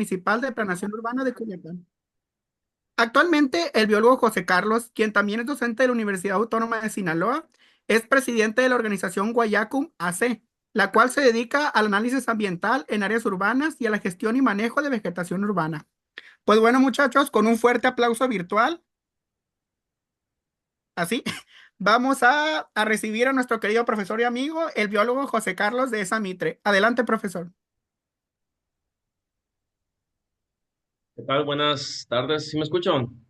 Municipal de Planeación Urbana de Culiacán. Actualmente, el biólogo José Carlos, quien también es docente de la Universidad Autónoma de Sinaloa, es presidente de la organización Guayacum AC, la cual se dedica al análisis ambiental en áreas urbanas y a la gestión y manejo de vegetación urbana. Pues bueno, muchachos, con un fuerte aplauso virtual, así, vamos a recibir a nuestro querido profesor y amigo, el biólogo José Carlos de esa Mitre. Adelante, profesor. ¿Qué tal? Buenas tardes. ¿Sí me escuchan?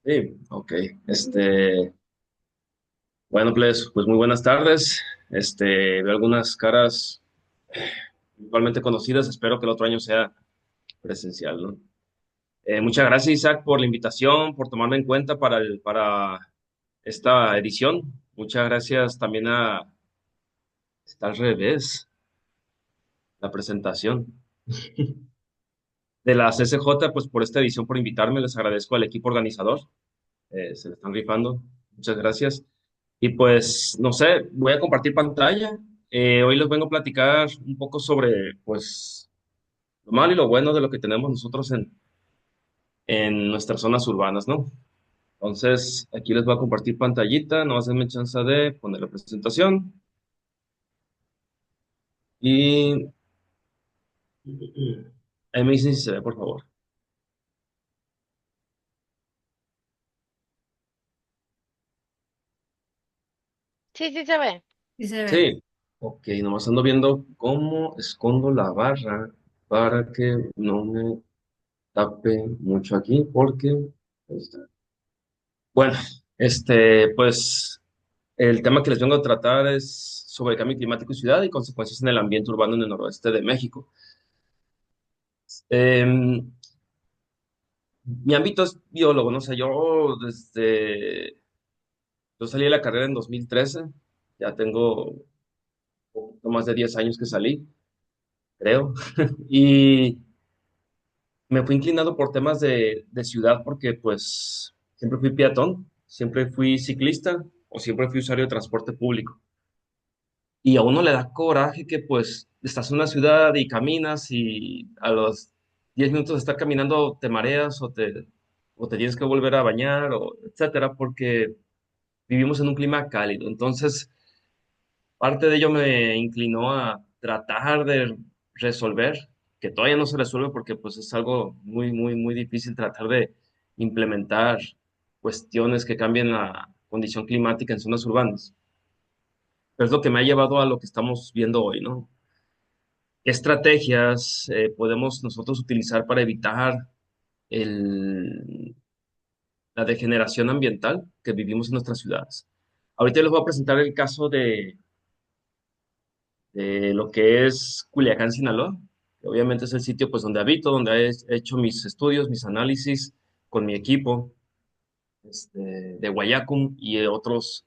Sí, ok. Este, bueno, pues muy buenas tardes. Veo algunas caras igualmente conocidas. Espero que el otro año sea presencial, ¿no? Muchas gracias, Isaac, por la invitación, por tomarme en cuenta para esta edición. Muchas gracias también está al revés, la presentación de la CCJ, pues por esta edición, por invitarme. Les agradezco al equipo organizador. Se le están rifando. Muchas gracias. Y pues, no sé, voy a compartir pantalla. Hoy les vengo a platicar un poco sobre, pues, lo malo y lo bueno de lo que tenemos nosotros en nuestras zonas urbanas, ¿no? Entonces, aquí les voy a compartir pantallita, no hacen chance de poner la presentación. Y ahí me dicen si se ve, por favor. Sí, sí se ve. Sí se ve. Sí, ok, nomás ando viendo cómo escondo la barra para que no me tape mucho aquí, porque ahí está. Bueno, pues el tema que les vengo a tratar es sobre el cambio climático y ciudad y consecuencias en el ambiente urbano en el noroeste de México. Em, Mi ámbito es biólogo, no sé, yo salí de la carrera en 2013, ya tengo un poquito más de 10 años que salí, creo, y me fui inclinado por temas de ciudad porque pues siempre fui peatón, siempre fui ciclista o siempre fui usuario de transporte público. Y a uno le da coraje que pues estás en una ciudad y caminas y a los 10 minutos de estar caminando te mareas o te tienes que volver a bañar o etcétera, porque vivimos en un clima cálido. Entonces, parte de ello me inclinó a tratar de resolver, que todavía no se resuelve porque pues es algo muy, muy, muy difícil tratar de implementar cuestiones que cambien la condición climática en zonas urbanas. Pero es lo que me ha llevado a lo que estamos viendo hoy, ¿no? ¿Qué estrategias podemos nosotros utilizar para evitar el- la degeneración ambiental que vivimos en nuestras ciudades? Ahorita les voy a presentar el caso de lo que es Culiacán, Sinaloa, que obviamente es el sitio pues donde habito, donde he hecho mis estudios, mis análisis con mi equipo de Guayacum y de otros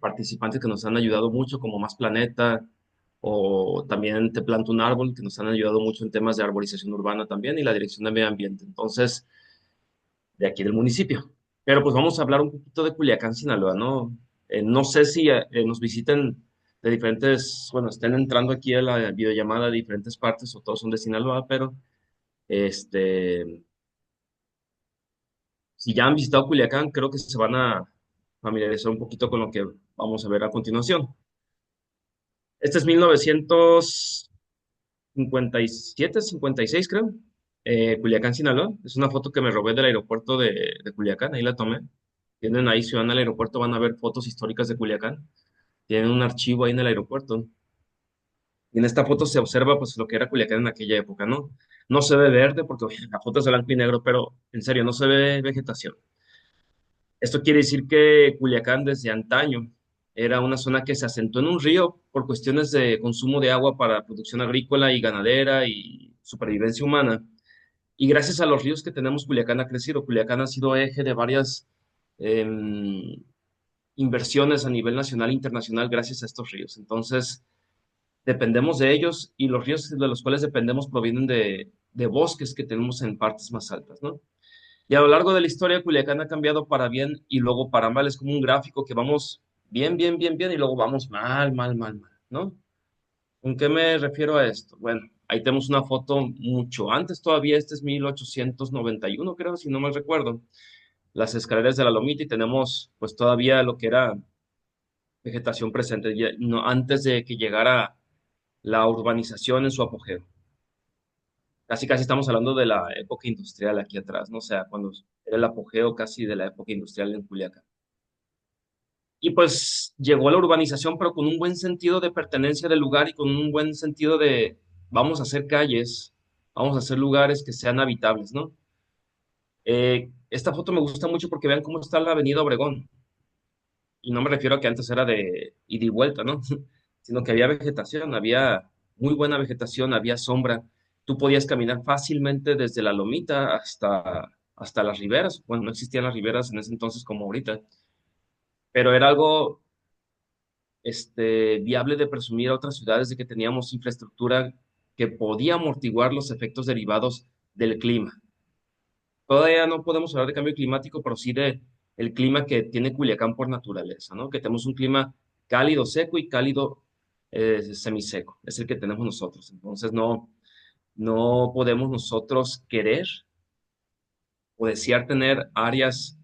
participantes que nos han ayudado mucho, como Más Planeta o también Te Planto un Árbol, que nos han ayudado mucho en temas de arborización urbana también y la Dirección de Medio Ambiente. Entonces, de aquí del municipio. Pero pues vamos a hablar un poquito de Culiacán, Sinaloa, ¿no? No sé si nos visiten de diferentes, bueno, estén entrando aquí a la videollamada de diferentes partes o todos son de Sinaloa, pero este, si ya han visitado Culiacán, creo que se van a familiarizar un poquito con lo que vamos a ver a continuación. Este es 1957, 56, creo. Culiacán, Sinaloa. Es una foto que me robé del aeropuerto de Culiacán, ahí la tomé. Tienen ahí, si van al aeropuerto, van a ver fotos históricas de Culiacán. Tienen un archivo ahí en el aeropuerto. Y en esta foto se observa pues lo que era Culiacán en aquella época, ¿no? No se ve verde porque oye, la foto es de blanco y negro, pero en serio, no se ve vegetación. Esto quiere decir que Culiacán desde antaño era una zona que se asentó en un río por cuestiones de consumo de agua para producción agrícola y ganadera y supervivencia humana. Y gracias a los ríos que tenemos, Culiacán ha crecido. Culiacán ha sido eje de varias em, inversiones a nivel nacional e internacional gracias a estos ríos. Entonces, dependemos de ellos y los ríos de los cuales dependemos provienen de bosques que tenemos en partes más altas, ¿no? Y a lo largo de la historia, Culiacán ha cambiado para bien y luego para mal. Es como un gráfico que vamos bien, bien y luego vamos mal, mal, mal, mal, ¿no? ¿Con qué me refiero a esto? Bueno. Ahí tenemos una foto mucho antes todavía, este es 1891, creo, si no mal recuerdo. Las escaleras de la Lomita y tenemos pues todavía lo que era vegetación presente, no, antes de que llegara la urbanización en su apogeo. Casi, casi estamos hablando de la época industrial aquí atrás, ¿no? O sea, cuando era el apogeo casi de la época industrial en Culiacán. Y pues llegó la urbanización, pero con un buen sentido de pertenencia del lugar y con un buen sentido de vamos a hacer calles, vamos a hacer lugares que sean habitables, ¿no? Esta foto me gusta mucho porque vean cómo está la Avenida Obregón. Y no me refiero a que antes era de ida y vuelta, ¿no? Sino que había vegetación, había muy buena vegetación, había sombra. Tú podías caminar fácilmente desde la Lomita hasta las riberas. Bueno, no existían las riberas en ese entonces como ahorita, pero era algo viable de presumir a otras ciudades de que teníamos infraestructura que podía amortiguar los efectos derivados del clima. Todavía no podemos hablar de cambio climático, pero sí de el clima que tiene Culiacán por naturaleza, ¿no? Que tenemos un clima cálido, seco y cálido semiseco. Es el que tenemos nosotros. Entonces no podemos nosotros querer o desear tener áreas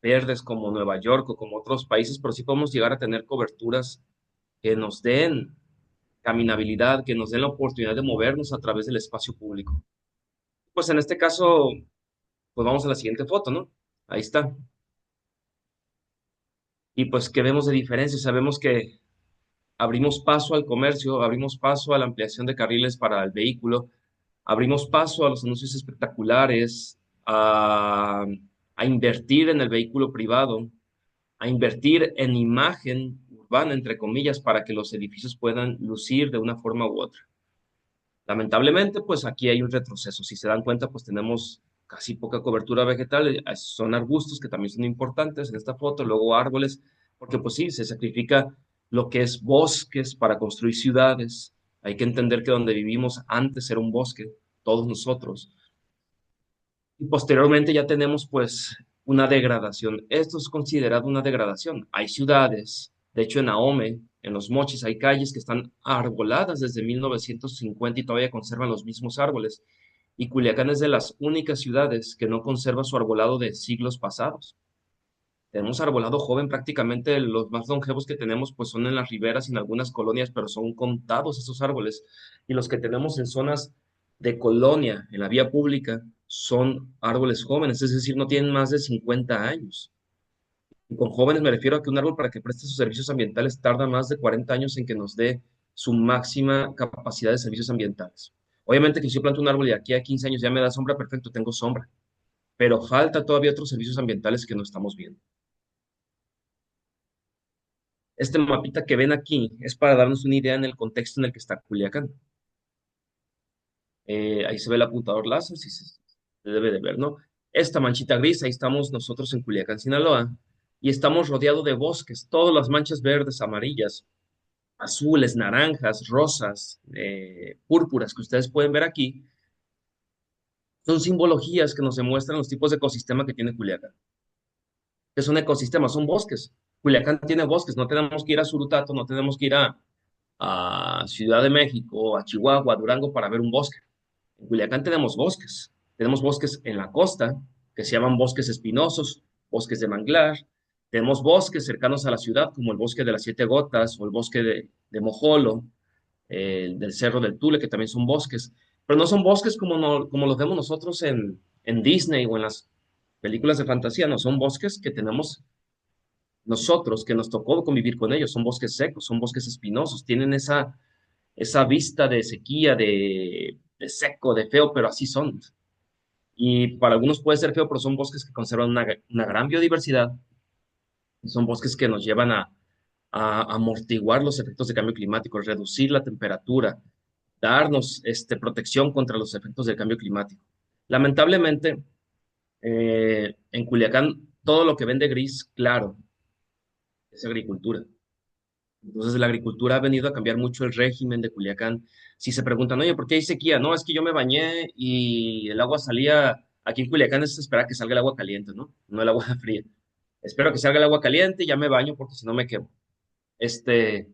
verdes como Nueva York o como otros países, pero sí podemos llegar a tener coberturas que nos den caminabilidad, que nos den la oportunidad de movernos a través del espacio público. Pues en este caso, pues vamos a la siguiente foto, ¿no? Ahí está. Y pues, ¿qué vemos de diferencia? Sabemos que abrimos paso al comercio, abrimos paso a la ampliación de carriles para el vehículo, abrimos paso a los anuncios espectaculares, a invertir en el vehículo privado, a invertir en imagen urbana, entre comillas, para que los edificios puedan lucir de una forma u otra. Lamentablemente, pues aquí hay un retroceso. Si se dan cuenta, pues tenemos casi poca cobertura vegetal. Son arbustos que también son importantes en esta foto, luego árboles, porque pues sí, se sacrifica lo que es bosques para construir ciudades. Hay que entender que donde vivimos antes era un bosque, todos nosotros. Y posteriormente ya tenemos pues una degradación. Esto es considerado una degradación. Hay ciudades, de hecho en Ahome, en Los Mochis, hay calles que están arboladas desde 1950 y todavía conservan los mismos árboles. Y Culiacán es de las únicas ciudades que no conserva su arbolado de siglos pasados. Tenemos arbolado joven, prácticamente los más longevos que tenemos pues son en las riberas y en algunas colonias, pero son contados esos árboles. Y los que tenemos en zonas de colonia, en la vía pública, son árboles jóvenes, es decir, no tienen más de 50 años. Y con jóvenes me refiero a que un árbol para que preste sus servicios ambientales tarda más de 40 años en que nos dé su máxima capacidad de servicios ambientales. Obviamente que si yo planto un árbol y aquí a 15 años ya me da sombra, perfecto, tengo sombra, pero falta todavía otros servicios ambientales que no estamos viendo. Este mapita que ven aquí es para darnos una idea en el contexto en el que está Culiacán. Ahí se ve el apuntador láser, si se debe de ver, ¿no? Esta manchita gris, ahí estamos nosotros en Culiacán, Sinaloa, y estamos rodeados de bosques, todas las manchas verdes, amarillas, azules, naranjas, rosas, púrpuras que ustedes pueden ver aquí, son simbologías que nos demuestran los tipos de ecosistema que tiene Culiacán. ¿Qué son ecosistemas? Son bosques. Culiacán tiene bosques, no tenemos que ir a Surutato, no tenemos que ir a Ciudad de México, a Chihuahua, a Durango para ver un bosque. En Culiacán tenemos bosques en la costa que se llaman bosques espinosos, bosques de manglar, tenemos bosques cercanos a la ciudad como el bosque de las Siete Gotas o el bosque de Mojolo, del Cerro del Tule, que también son bosques, pero no son bosques como, como los vemos nosotros en Disney o en las películas de fantasía, no, son bosques que tenemos nosotros, que nos tocó convivir con ellos, son bosques secos, son bosques espinosos, tienen esa vista de sequía, de seco, de feo, pero así son. Y para algunos puede ser feo, pero son bosques que conservan una gran biodiversidad. Son bosques que nos llevan a amortiguar los efectos de cambio climático, reducir la temperatura, darnos protección contra los efectos del cambio climático. Lamentablemente, en Culiacán, todo lo que vende gris, claro, es agricultura. Entonces, la agricultura ha venido a cambiar mucho el régimen de Culiacán. Si se preguntan, oye, ¿por qué hay sequía? No, es que yo me bañé y el agua salía. Aquí en Culiacán es esperar que salga el agua caliente, ¿no? No el agua fría. Espero que salga el agua caliente y ya me baño porque si no me quemo. Este,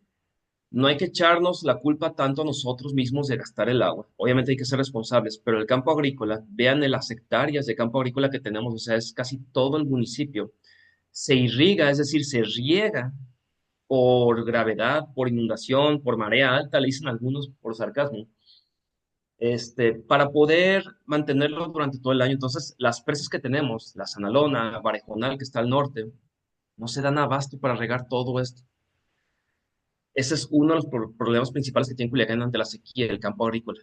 no hay que echarnos la culpa tanto a nosotros mismos de gastar el agua. Obviamente hay que ser responsables, pero el campo agrícola, vean en las hectáreas de campo agrícola que tenemos, o sea, es casi todo el municipio, se irriga, es decir, se riega por gravedad, por inundación, por marea alta, le dicen algunos por sarcasmo, para poder mantenerlo durante todo el año. Entonces, las presas que tenemos, la Sanalona, Varejonal, que está al norte, no se dan abasto para regar todo esto. Ese es uno de los problemas principales que tiene Culiacán ante la sequía, el campo agrícola.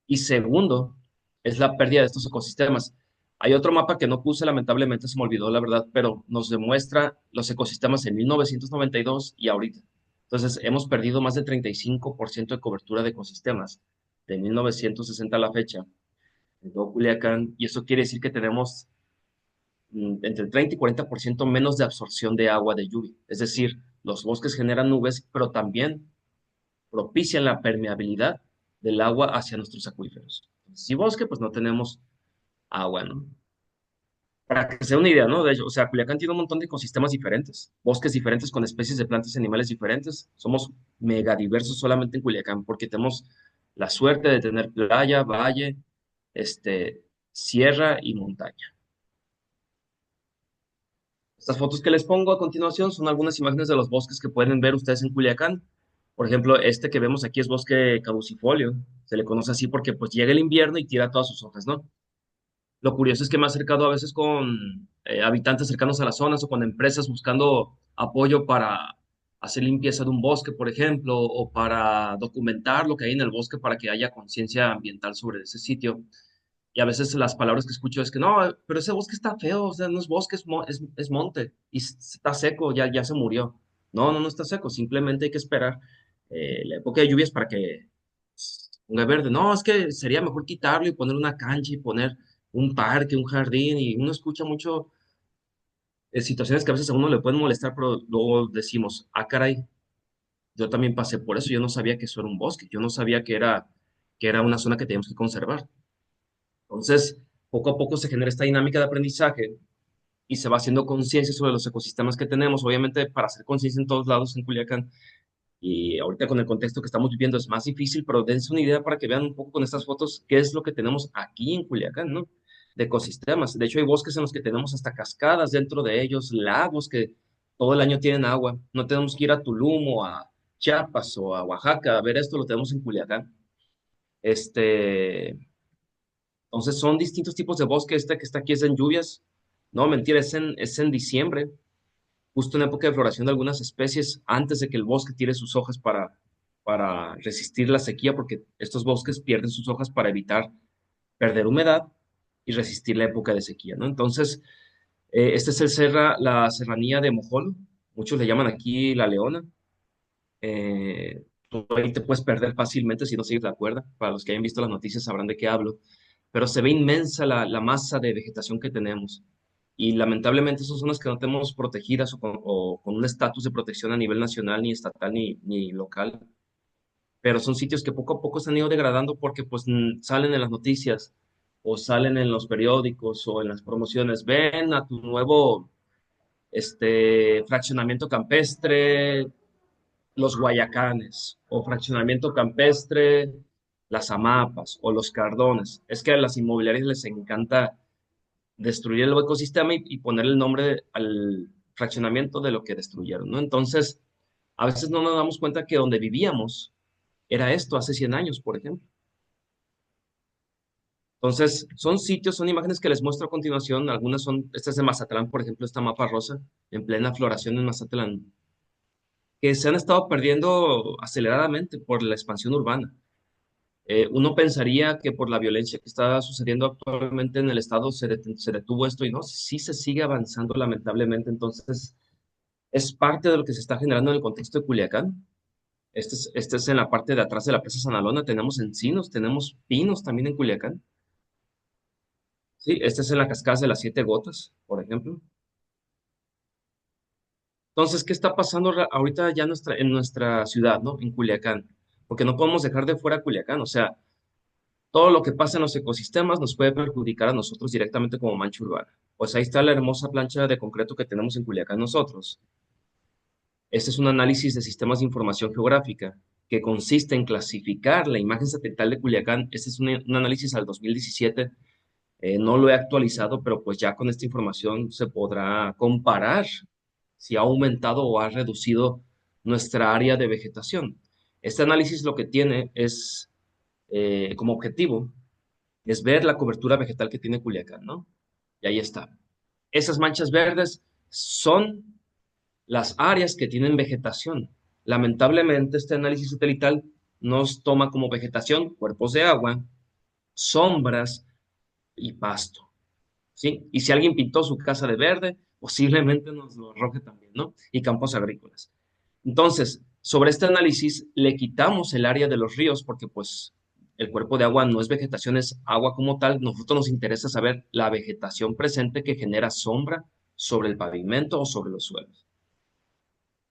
Y segundo, es la pérdida de estos ecosistemas. Hay otro mapa que no puse, lamentablemente se me olvidó la verdad, pero nos demuestra los ecosistemas en 1992 y ahorita. Entonces, hemos perdido más del 35% de cobertura de ecosistemas de 1960 a la fecha en todo Culiacán, y eso quiere decir que tenemos entre el 30 y 40% menos de absorción de agua de lluvia. Es decir, los bosques generan nubes, pero también propician la permeabilidad del agua hacia nuestros acuíferos. Si bosque, pues no tenemos agua, ¿no? Para que sea una idea, ¿no? De hecho, o sea, Culiacán tiene un montón de ecosistemas diferentes, bosques diferentes con especies de plantas y animales diferentes. Somos megadiversos solamente en Culiacán porque tenemos la suerte de tener playa, valle, sierra y montaña. Estas fotos que les pongo a continuación son algunas imágenes de los bosques que pueden ver ustedes en Culiacán. Por ejemplo, este que vemos aquí es bosque caducifolio. Se le conoce así porque pues llega el invierno y tira todas sus hojas, ¿no? Lo curioso es que me he acercado a veces con habitantes cercanos a las zonas o con empresas buscando apoyo para hacer limpieza de un bosque, por ejemplo, o para documentar lo que hay en el bosque para que haya conciencia ambiental sobre ese sitio. Y a veces las palabras que escucho es que no, pero ese bosque está feo, o sea, no es bosque, es monte y está seco, ya se murió. No está seco, simplemente hay que esperar la época de lluvias para que se ponga verde. No, es que sería mejor quitarlo y poner una cancha y poner un parque, un jardín, y uno escucha mucho situaciones que a veces a uno le pueden molestar, pero luego decimos, ah, caray, yo también pasé por eso, yo no sabía que eso era un bosque, yo no sabía que era una zona que teníamos que conservar. Entonces, poco a poco se genera esta dinámica de aprendizaje y se va haciendo conciencia sobre los ecosistemas que tenemos. Obviamente, para hacer conciencia en todos lados en Culiacán, y ahorita con el contexto que estamos viviendo es más difícil, pero dense una idea para que vean un poco con estas fotos qué es lo que tenemos aquí en Culiacán, ¿no? De ecosistemas. De hecho, hay bosques en los que tenemos hasta cascadas dentro de ellos, lagos que todo el año tienen agua. No tenemos que ir a Tulum o a Chiapas o a Oaxaca a ver esto, lo tenemos en Culiacán. Este, entonces son distintos tipos de bosque. Este que está aquí es en lluvias. No, mentira, es en diciembre, justo en época de floración de algunas especies, antes de que el bosque tire sus hojas para resistir la sequía, porque estos bosques pierden sus hojas para evitar perder humedad y resistir la época de sequía, ¿no? Entonces, este es la serranía de Mojolo, muchos le llaman aquí la Leona. Tú ahí te puedes perder fácilmente si no sigues la cuerda. Para los que hayan visto las noticias sabrán de qué hablo. Pero se ve inmensa la masa de vegetación que tenemos. Y lamentablemente son zonas que no tenemos protegidas o con un estatus de protección a nivel nacional, ni estatal, ni local. Pero son sitios que poco a poco se han ido degradando porque pues salen en las noticias o salen en los periódicos o en las promociones. Ven a tu nuevo fraccionamiento campestre, los Guayacanes, o fraccionamiento campestre, las Amapas o los Cardones. Es que a las inmobiliarias les encanta destruir el ecosistema y poner el nombre al fraccionamiento de lo que destruyeron, ¿no? Entonces, a veces no nos damos cuenta que donde vivíamos era esto hace 100 años, por ejemplo. Entonces, son sitios, son imágenes que les muestro a continuación. Algunas son, esta es de Mazatlán, por ejemplo, esta mapa rosa, en plena floración en Mazatlán, que se han estado perdiendo aceleradamente por la expansión urbana. Uno pensaría que por la violencia que está sucediendo actualmente en el estado se detuvo esto y no, sí se sigue avanzando lamentablemente. Entonces, es parte de lo que se está generando en el contexto de Culiacán. Este es en la parte de atrás de la Presa Sanalona. Tenemos encinos, tenemos pinos también en Culiacán. Sí, este es en la cascada de las Siete Gotas, por ejemplo. Entonces, ¿qué está pasando ahorita ya en nuestra ciudad, ¿no? En Culiacán. Porque no podemos dejar de fuera Culiacán. O sea, todo lo que pasa en los ecosistemas nos puede perjudicar a nosotros directamente como mancha urbana. Pues ahí está la hermosa plancha de concreto que tenemos en Culiacán nosotros. Este es un análisis de sistemas de información geográfica que consiste en clasificar la imagen satelital de Culiacán. Este es un análisis al 2017. No lo he actualizado, pero pues ya con esta información se podrá comparar si ha aumentado o ha reducido nuestra área de vegetación. Este análisis lo que tiene es como objetivo es ver la cobertura vegetal que tiene Culiacán, ¿no? Y ahí está. Esas manchas verdes son las áreas que tienen vegetación. Lamentablemente, este análisis satelital nos toma como vegetación cuerpos de agua, sombras y pasto, ¿sí? Y si alguien pintó su casa de verde, posiblemente nos lo arroje también, ¿no? Y campos agrícolas. Entonces, sobre este análisis le quitamos el área de los ríos porque pues el cuerpo de agua no es vegetación, es agua como tal. Nosotros nos interesa saber la vegetación presente que genera sombra sobre el pavimento o sobre los suelos.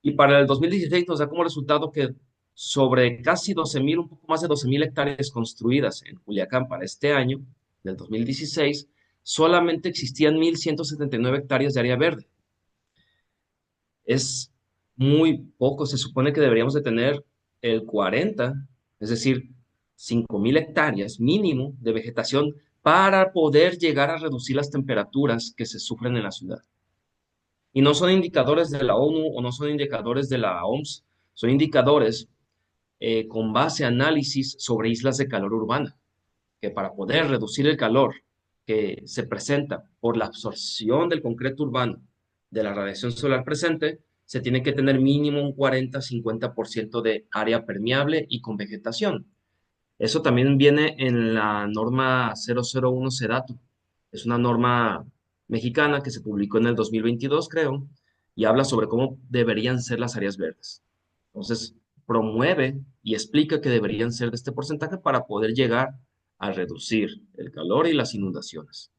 Y para el 2016 nos da como resultado que sobre casi 12,000, un poco más de 12,000 hectáreas construidas en Culiacán para este año, del 2016, solamente existían 1,179 hectáreas de área verde. Es muy poco, se supone que deberíamos de tener el 40, es decir, 5,000 hectáreas mínimo de vegetación para poder llegar a reducir las temperaturas que se sufren en la ciudad. Y no son indicadores de la ONU o no son indicadores de la OMS, son indicadores con base a análisis sobre islas de calor urbana, que para poder reducir el calor que se presenta por la absorción del concreto urbano de la radiación solar presente, se tiene que tener mínimo un 40-50% de área permeable y con vegetación. Eso también viene en la norma 001 SEDATU. Es una norma mexicana que se publicó en el 2022, creo, y habla sobre cómo deberían ser las áreas verdes. Entonces, promueve y explica que deberían ser de este porcentaje para poder llegar a reducir el calor y las inundaciones.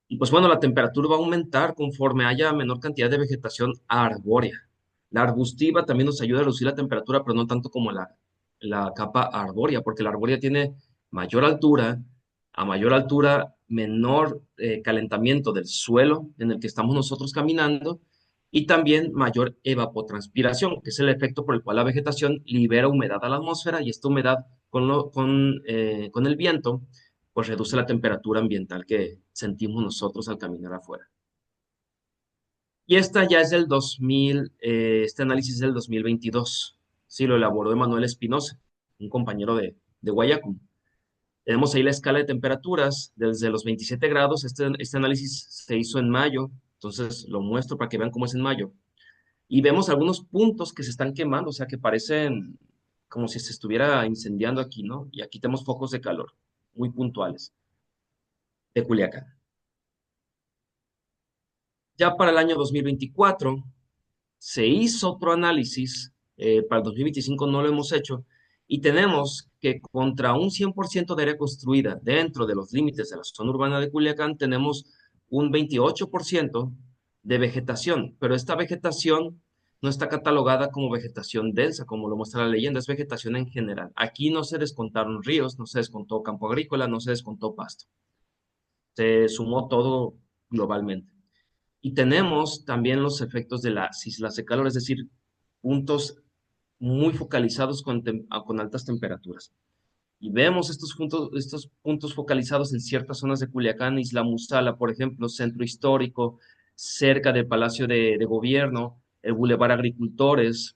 Y pues bueno, la temperatura va a aumentar conforme haya menor cantidad de vegetación arbórea. La arbustiva también nos ayuda a reducir la temperatura, pero no tanto como la capa arbórea, porque la arbórea tiene mayor altura, a mayor altura, menor calentamiento del suelo en el que estamos nosotros caminando y también mayor evapotranspiración, que es el efecto por el cual la vegetación libera humedad a la atmósfera y esta humedad con el viento pues reduce la temperatura ambiental que sentimos nosotros al caminar afuera. Y esta ya es del 2000, este análisis es del 2022. Sí, lo elaboró Emanuel Espinosa, un compañero de Guayacum. Tenemos ahí la escala de temperaturas desde los 27 grados. Este análisis se hizo en mayo, entonces lo muestro para que vean cómo es en mayo. Y vemos algunos puntos que se están quemando, o sea, que parecen como si se estuviera incendiando aquí, ¿no? Y aquí tenemos focos de calor muy puntuales de Culiacán. Ya para el año 2024 se hizo otro análisis, para el 2025 no lo hemos hecho, y tenemos que contra un 100% de área construida dentro de los límites de la zona urbana de Culiacán, tenemos un 28% de vegetación, pero esta vegetación no está catalogada como vegetación densa, como lo muestra la leyenda, es vegetación en general. Aquí no se descontaron ríos, no se descontó campo agrícola, no se descontó pasto. Se sumó todo globalmente. Y tenemos también los efectos de las islas de calor, es decir, puntos muy focalizados con altas temperaturas. Y vemos estos puntos focalizados en ciertas zonas de Culiacán, Isla Musala, por ejemplo, centro histórico, cerca del Palacio de Gobierno, el Boulevard Agricultores,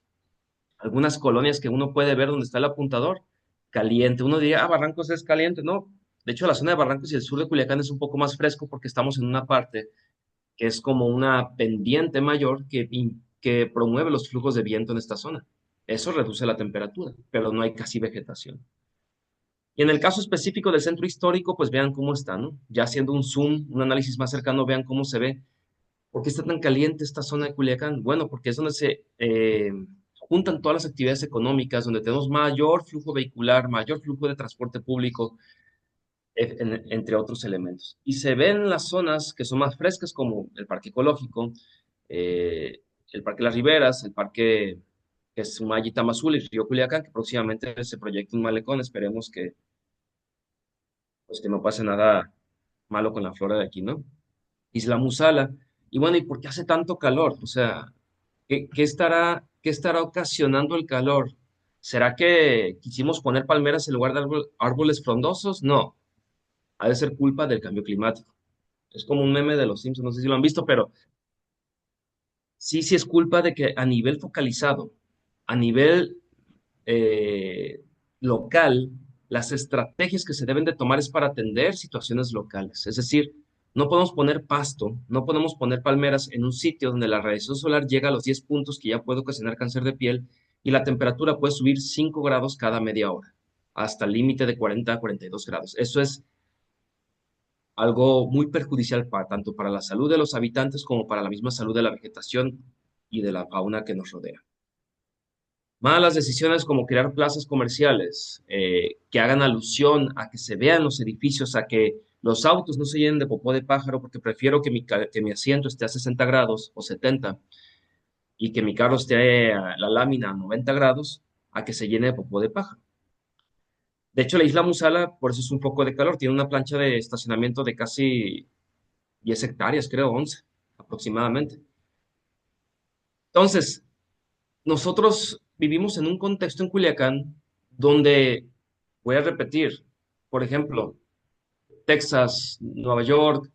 algunas colonias que uno puede ver donde está el apuntador, caliente. Uno diría, ah, Barrancos es caliente, ¿no? De hecho, la zona de Barrancos y el sur de Culiacán es un poco más fresco porque estamos en una parte que es como una pendiente mayor que promueve los flujos de viento en esta zona. Eso reduce la temperatura, pero no hay casi vegetación. Y en el caso específico del centro histórico, pues vean cómo está, ¿no? Ya haciendo un zoom, un análisis más cercano, vean cómo se ve. ¿Por qué está tan caliente esta zona de Culiacán? Bueno, porque es donde se juntan todas las actividades económicas, donde tenemos mayor flujo vehicular, mayor flujo de transporte público, entre otros elementos. Y se ven las zonas que son más frescas, como el Parque Ecológico, eh, el Parque Las Riberas, el Parque que es Sumaya y Tamazula y Río Culiacán, que próximamente se proyecta un malecón. Esperemos pues, que no pase nada malo con la flora de aquí, ¿no? Isla Musala. Y bueno, ¿y por qué hace tanto calor? O sea, qué estará ocasionando el calor? ¿Será que quisimos poner palmeras en lugar de árboles frondosos? No, ha de ser culpa del cambio climático. Es como un meme de los Simpsons, no sé si lo han visto, pero sí es culpa de que a nivel focalizado, a nivel eh, local, las estrategias que se deben de tomar es para atender situaciones locales. Es decir, no podemos poner pasto, no podemos poner palmeras en un sitio donde la radiación solar llega a los 10 puntos que ya puede ocasionar cáncer de piel y la temperatura puede subir 5 grados cada media hora, hasta el límite de 40 a 42 grados. Eso es algo muy perjudicial tanto para la salud de los habitantes como para la misma salud de la vegetación y de la fauna que nos rodea. Malas decisiones como crear plazas comerciales que hagan alusión a que se vean los edificios, a que los autos no se llenen de popó de pájaro porque prefiero que que mi asiento esté a 60 grados o 70 y que mi carro esté a la lámina a 90 grados a que se llene de popó de pájaro. De hecho, la isla Musala, por eso es un poco de calor, tiene una plancha de estacionamiento de casi 10 hectáreas, creo, 11 aproximadamente. Entonces, nosotros vivimos en un contexto en Culiacán donde, voy a repetir, por ejemplo, Texas, Nueva York,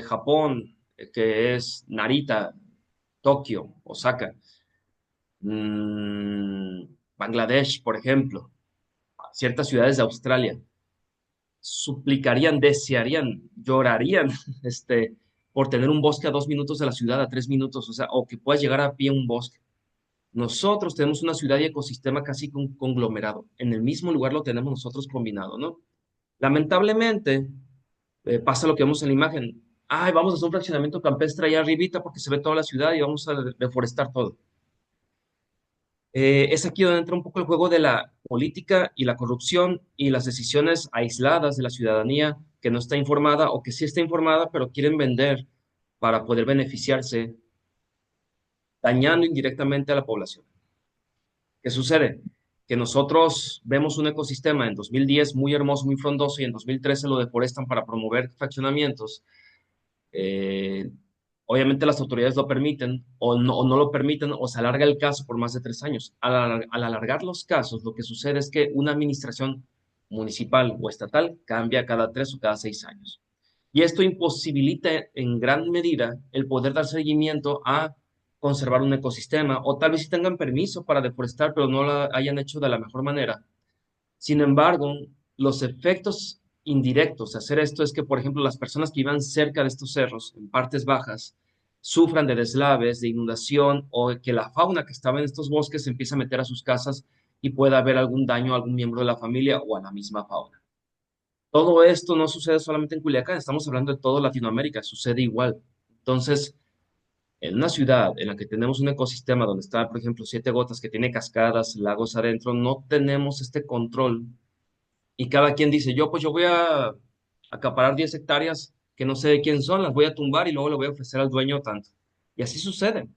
Japón, que es Narita, Tokio, Osaka, mm, Bangladesh, por ejemplo, ciertas ciudades de Australia, suplicarían, desearían, llorarían, por tener un bosque a 2 minutos de la ciudad, a 3 minutos, o sea, o que puedas llegar a pie a un bosque. Nosotros tenemos una ciudad y ecosistema casi conglomerado. En el mismo lugar lo tenemos nosotros combinado, ¿no? Lamentablemente, pasa lo que vemos en la imagen. Ay, vamos a hacer un fraccionamiento campestre allá arribita porque se ve toda la ciudad y vamos a deforestar todo. Es aquí donde entra un poco el juego de la política y la corrupción y las decisiones aisladas de la ciudadanía que no está informada o que sí está informada, pero quieren vender para poder beneficiarse, dañando indirectamente a la población. ¿Qué sucede? Que nosotros vemos un ecosistema en 2010 muy hermoso, muy frondoso, y en 2013 lo deforestan para promover fraccionamientos. Eh, Obviamente las autoridades lo permiten o no lo permiten o se alarga el caso por más de 3 años. Al alargar los casos, lo que sucede es que una administración municipal o estatal cambia cada 3 o cada 6 años. Y esto imposibilita en gran medida el poder dar seguimiento a conservar un ecosistema, o tal vez si tengan permiso para deforestar, pero no lo hayan hecho de la mejor manera. Sin embargo, los efectos indirectos de hacer esto es que, por ejemplo, las personas que vivan cerca de estos cerros, en partes bajas, sufran de deslaves, de inundación, o que la fauna que estaba en estos bosques se empiece a meter a sus casas y pueda haber algún daño a algún miembro de la familia o a la misma fauna. Todo esto no sucede solamente en Culiacán, estamos hablando de toda Latinoamérica, sucede igual. Entonces, en una ciudad en la que tenemos un ecosistema donde está, por ejemplo, Siete Gotas, que tiene cascadas, lagos adentro, no tenemos este control. Y cada quien dice, yo voy a acaparar 10 hectáreas que no sé de quién son, las voy a tumbar y luego le voy a ofrecer al dueño tanto. Y así sucede.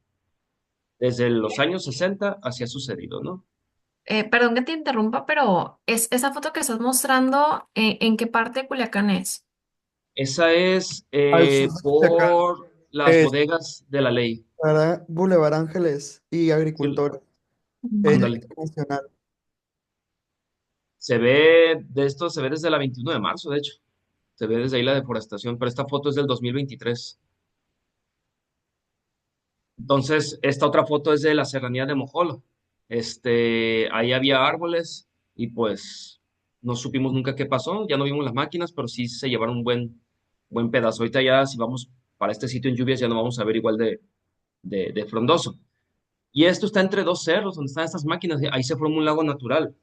Desde los años 60 así ha sucedido, ¿no? Perdón que te interrumpa, pero esa foto que estás mostrando, ¿en qué parte de Culiacán es? Esa es Al sur de Culiacán, por las es bodegas de la ley. Boulevard Ángeles y Sí, Agricultor. Es Mm. ándale. internacional. Se ve, de esto se ve desde la 21 de marzo, de hecho. Se ve desde ahí la deforestación, pero esta foto es del 2023. Entonces, esta otra foto es de la serranía de Mojolo. Ahí había árboles y pues no supimos nunca qué pasó. Ya no vimos las máquinas, pero sí se llevaron un buen pedazo. Ahorita ya, si vamos para este sitio en lluvias, ya no vamos a ver igual de frondoso. Y esto está entre dos cerros donde están estas máquinas. Ahí se forma un lago natural.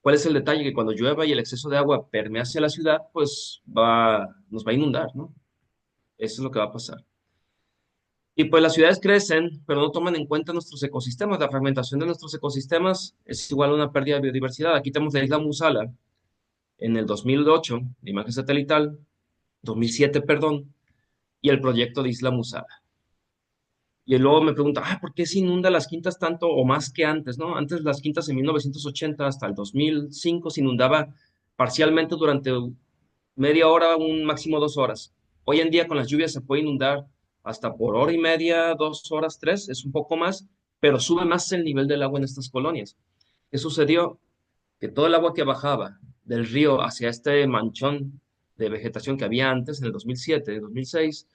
¿Cuál es el detalle? Que cuando llueva y el exceso de agua permea hacia la ciudad, pues nos va a inundar, ¿no? Eso es lo que va a pasar. Y pues las ciudades crecen, pero no toman en cuenta nuestros ecosistemas. La fragmentación de nuestros ecosistemas es igual a una pérdida de biodiversidad. Aquí tenemos la isla Musala en el 2008, la imagen satelital, 2007, perdón, y el proyecto de Isla Musala. Y luego me pregunta, ¿por qué se inunda las quintas tanto o más que antes, no? Antes las quintas en 1980 hasta el 2005 se inundaba parcialmente durante media hora, un máximo 2 horas. Hoy en día con las lluvias se puede inundar hasta por hora y media, 2 horas, tres, es un poco más, pero sube más el nivel del agua en estas colonias. ¿Qué sucedió? Que todo el agua que bajaba del río hacia este manchón de vegetación que había antes, en el 2007, 2006,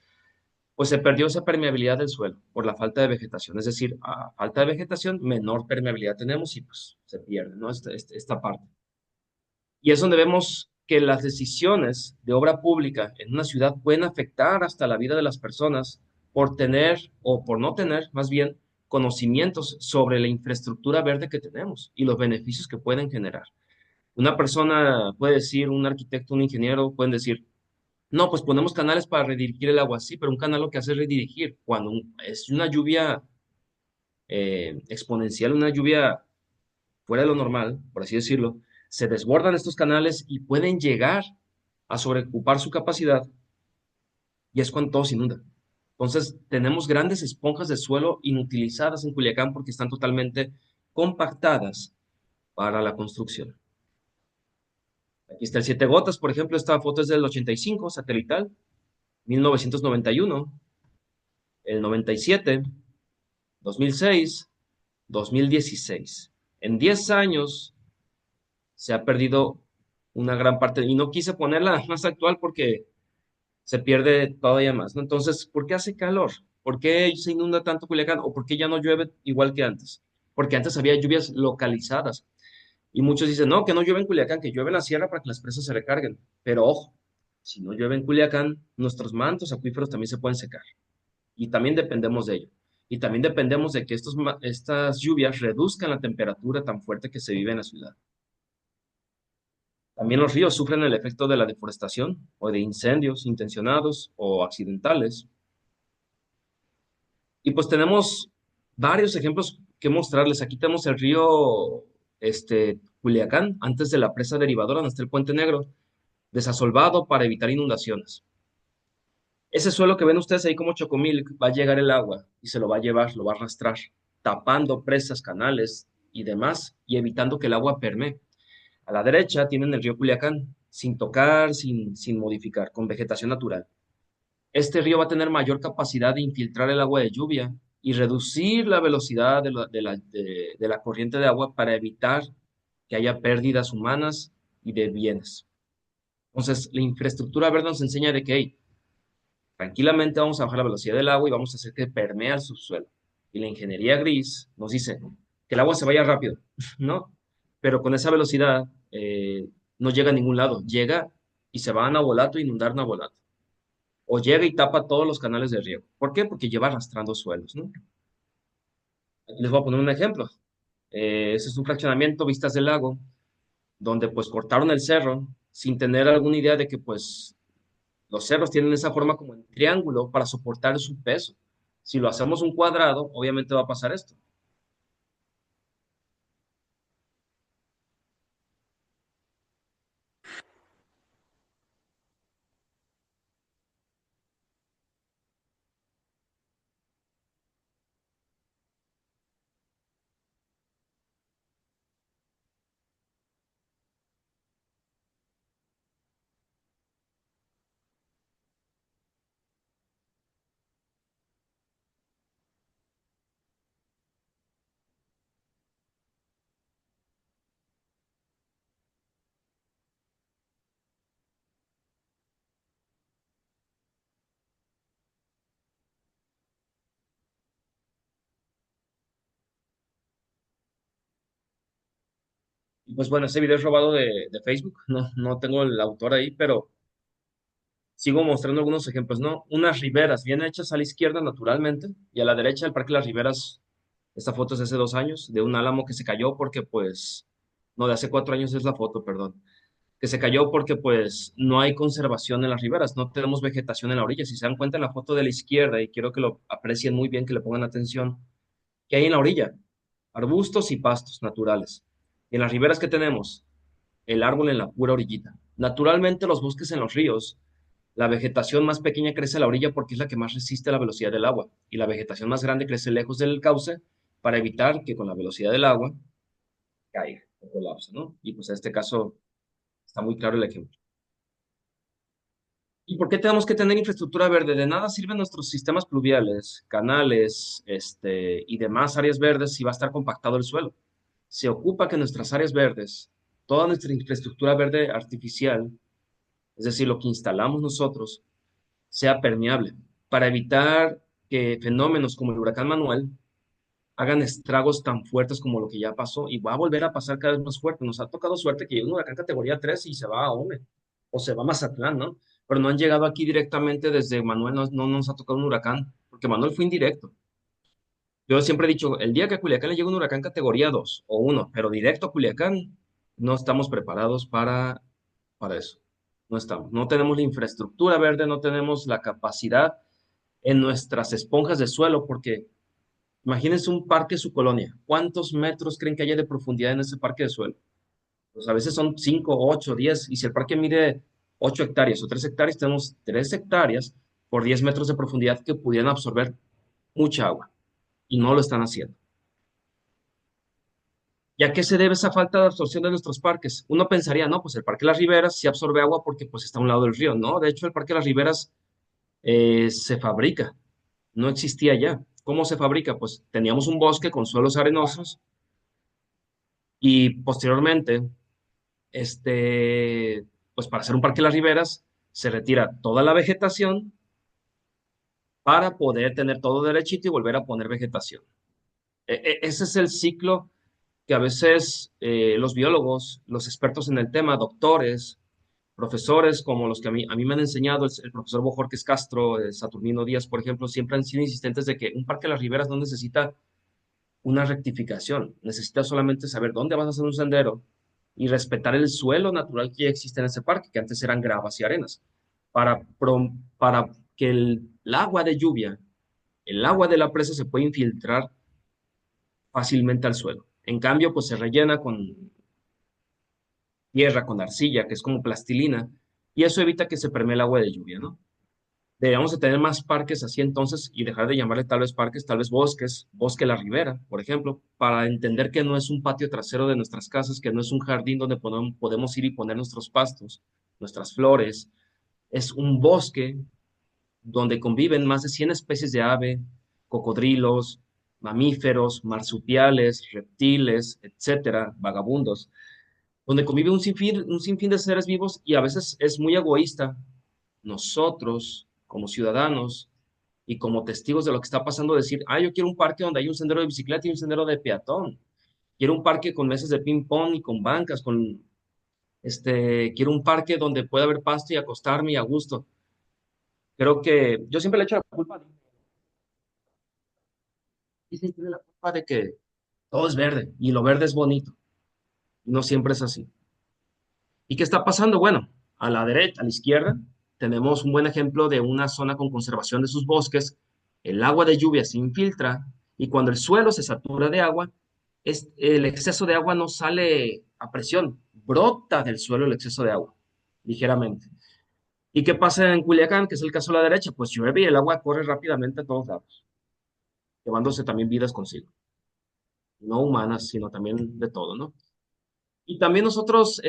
pues se perdió esa permeabilidad del suelo por la falta de vegetación. Es decir, a falta de vegetación, menor permeabilidad tenemos y pues se pierde, ¿no? Esta parte. Y es donde vemos que las decisiones de obra pública en una ciudad pueden afectar hasta la vida de las personas por tener o por no tener, más bien, conocimientos sobre la infraestructura verde que tenemos y los beneficios que pueden generar. Una persona puede decir, un arquitecto, un ingeniero, pueden decir, no, pues ponemos canales para redirigir el agua, sí, pero un canal lo que hace es redirigir. Cuando es una lluvia exponencial, una lluvia fuera de lo normal, por así decirlo, se desbordan estos canales y pueden llegar a sobreocupar su capacidad y es cuando todo se inunda. Entonces, tenemos grandes esponjas de suelo inutilizadas en Culiacán porque están totalmente compactadas para la construcción. Aquí está el Siete Gotas, por ejemplo, esta foto es del 85, satelital, 1991, el 97, 2006, 2016. En 10 años se ha perdido una gran parte, y no quise ponerla más actual porque se pierde todavía más, ¿no? Entonces, ¿por qué hace calor? ¿Por qué se inunda tanto Culiacán? ¿O por qué ya no llueve igual que antes? Porque antes había lluvias localizadas. Y muchos dicen, no, que no llueve en Culiacán, que llueve en la sierra para que las presas se recarguen. Pero ojo, si no llueve en Culiacán, nuestros mantos acuíferos también se pueden secar. Y también dependemos de ello. Y también dependemos de que estas lluvias reduzcan la temperatura tan fuerte que se vive en la ciudad. También los ríos sufren el efecto de la deforestación o de incendios intencionados o accidentales. Y pues tenemos varios ejemplos que mostrarles. Aquí tenemos el río Culiacán, antes de la presa derivadora, donde está el Puente Negro, desasolvado para evitar inundaciones. Ese suelo que ven ustedes ahí como chocomil, va a llegar el agua y se lo va a llevar, lo va a arrastrar, tapando presas, canales y demás, y evitando que el agua permee. A la derecha tienen el río Culiacán, sin tocar, sin modificar, con vegetación natural. Este río va a tener mayor capacidad de infiltrar el agua de lluvia y reducir la velocidad de la corriente de agua para evitar que haya pérdidas humanas y de bienes. Entonces, la infraestructura verde nos enseña de que, hey, tranquilamente vamos a bajar la velocidad del agua y vamos a hacer que permee al subsuelo. Y la ingeniería gris nos dice que el agua se vaya rápido, ¿no? Pero con esa velocidad no llega a ningún lado. Llega y se va a Nabolato e inundar Nabolato. O llega y tapa todos los canales de riego. ¿Por qué? Porque lleva arrastrando suelos, ¿no? Aquí les voy a poner un ejemplo. Ese es un fraccionamiento, Vistas del Lago, donde pues cortaron el cerro sin tener alguna idea de que pues los cerros tienen esa forma como en triángulo para soportar su peso. Si lo hacemos un cuadrado, obviamente va a pasar esto. Y pues bueno, ese video es robado de Facebook. No tengo el autor ahí, pero sigo mostrando algunos ejemplos, ¿no? Unas riberas bien hechas a la izquierda naturalmente y a la derecha el Parque Las Riberas. Esta foto es de hace 2 años, de un álamo que se cayó porque pues, no, de hace 4 años es la foto, perdón, que se cayó porque pues no hay conservación en las riberas, no tenemos vegetación en la orilla. Si se dan cuenta en la foto de la izquierda, y quiero que lo aprecien muy bien, que le pongan atención, ¿qué hay en la orilla? Arbustos y pastos naturales. Y en las riberas que tenemos, el árbol en la pura orillita. Naturalmente los bosques en los ríos, la vegetación más pequeña crece a la orilla porque es la que más resiste la velocidad del agua y la vegetación más grande crece lejos del cauce para evitar que con la velocidad del agua caiga o colapse, ¿no? Y pues en este caso está muy claro el ejemplo. ¿Y por qué tenemos que tener infraestructura verde? De nada sirven nuestros sistemas pluviales, canales, y demás áreas verdes si va a estar compactado el suelo. Se ocupa que nuestras áreas verdes, toda nuestra infraestructura verde artificial, es decir, lo que instalamos nosotros, sea permeable, para evitar que fenómenos como el huracán Manuel hagan estragos tan fuertes como lo que ya pasó y va a volver a pasar cada vez más fuerte. Nos ha tocado suerte que llegue un huracán categoría 3 y se va a Ome o se va a Mazatlán, ¿no? Pero no han llegado aquí directamente desde Manuel, no nos ha tocado un huracán, porque Manuel fue indirecto. Yo siempre he dicho, el día que a Culiacán le llegue un huracán categoría 2 o uno, pero directo a Culiacán, no estamos preparados para eso. No estamos. No tenemos la infraestructura verde, no tenemos la capacidad en nuestras esponjas de suelo, porque imagínense un parque su colonia. ¿Cuántos metros creen que haya de profundidad en ese parque de suelo? Pues a veces son 5, 8, 10. Y si el parque mide 8 hectáreas o 3 hectáreas, tenemos 3 hectáreas por 10 metros de profundidad que pudieran absorber mucha agua. Y no lo están haciendo. ¿Y a qué se debe esa falta de absorción de nuestros parques? Uno pensaría, no, pues el Parque Las Riberas sí absorbe agua porque pues está a un lado del río. No, de hecho el Parque Las Riberas se fabrica, no existía ya. ¿Cómo se fabrica? Pues teníamos un bosque con suelos arenosos y posteriormente, pues para hacer un parque de las riberas, se retira toda la vegetación para poder tener todo derechito y volver a poner vegetación. Ese es el ciclo que a veces los biólogos, los expertos en el tema, doctores, profesores como los que a mí me han enseñado, el profesor Bojorques Castro, Saturnino Díaz, por ejemplo, siempre han sido insistentes de que un parque de las riberas no necesita una rectificación. Necesitas solamente saber dónde vas a hacer un sendero y respetar el suelo natural que ya existe en ese parque, que antes eran gravas y arenas, para que el agua de lluvia, el agua de la presa se pueda infiltrar fácilmente al suelo. En cambio, pues se rellena con tierra, con arcilla, que es como plastilina, y eso evita que se permee el agua de lluvia, ¿no? Deberíamos de tener más parques así entonces y dejar de llamarle tal vez parques, tal vez bosques, bosque La Ribera, por ejemplo, para entender que no es un patio trasero de nuestras casas, que no es un jardín donde podemos ir y poner nuestros pastos, nuestras flores, es un bosque donde conviven más de 100 especies de ave, cocodrilos, mamíferos, marsupiales, reptiles, etcétera, vagabundos, donde convive un sinfín de seres vivos y a veces es muy egoísta. Nosotros, como ciudadanos y como testigos de lo que está pasando, decir, yo quiero un parque donde hay un sendero de bicicleta y un sendero de peatón. Quiero un parque con mesas de ping pong y con bancas, quiero un parque donde pueda haber pasto y acostarme y a gusto. Creo que yo siempre le echo la culpa, Disney tiene la culpa de que todo es verde y lo verde es bonito. No siempre es así. ¿Y qué está pasando? Bueno, a la derecha, a la izquierda, tenemos un buen ejemplo de una zona con conservación de sus bosques. El agua de lluvia se infiltra y cuando el suelo se satura de agua, el exceso de agua no sale a presión, brota del suelo el exceso de agua, ligeramente. ¿Y qué pasa en Culiacán, que es el caso de la derecha? Pues llueve y el agua corre rápidamente a todos lados, llevándose también vidas consigo, no humanas, sino también de todo, ¿no? Y también nosotros,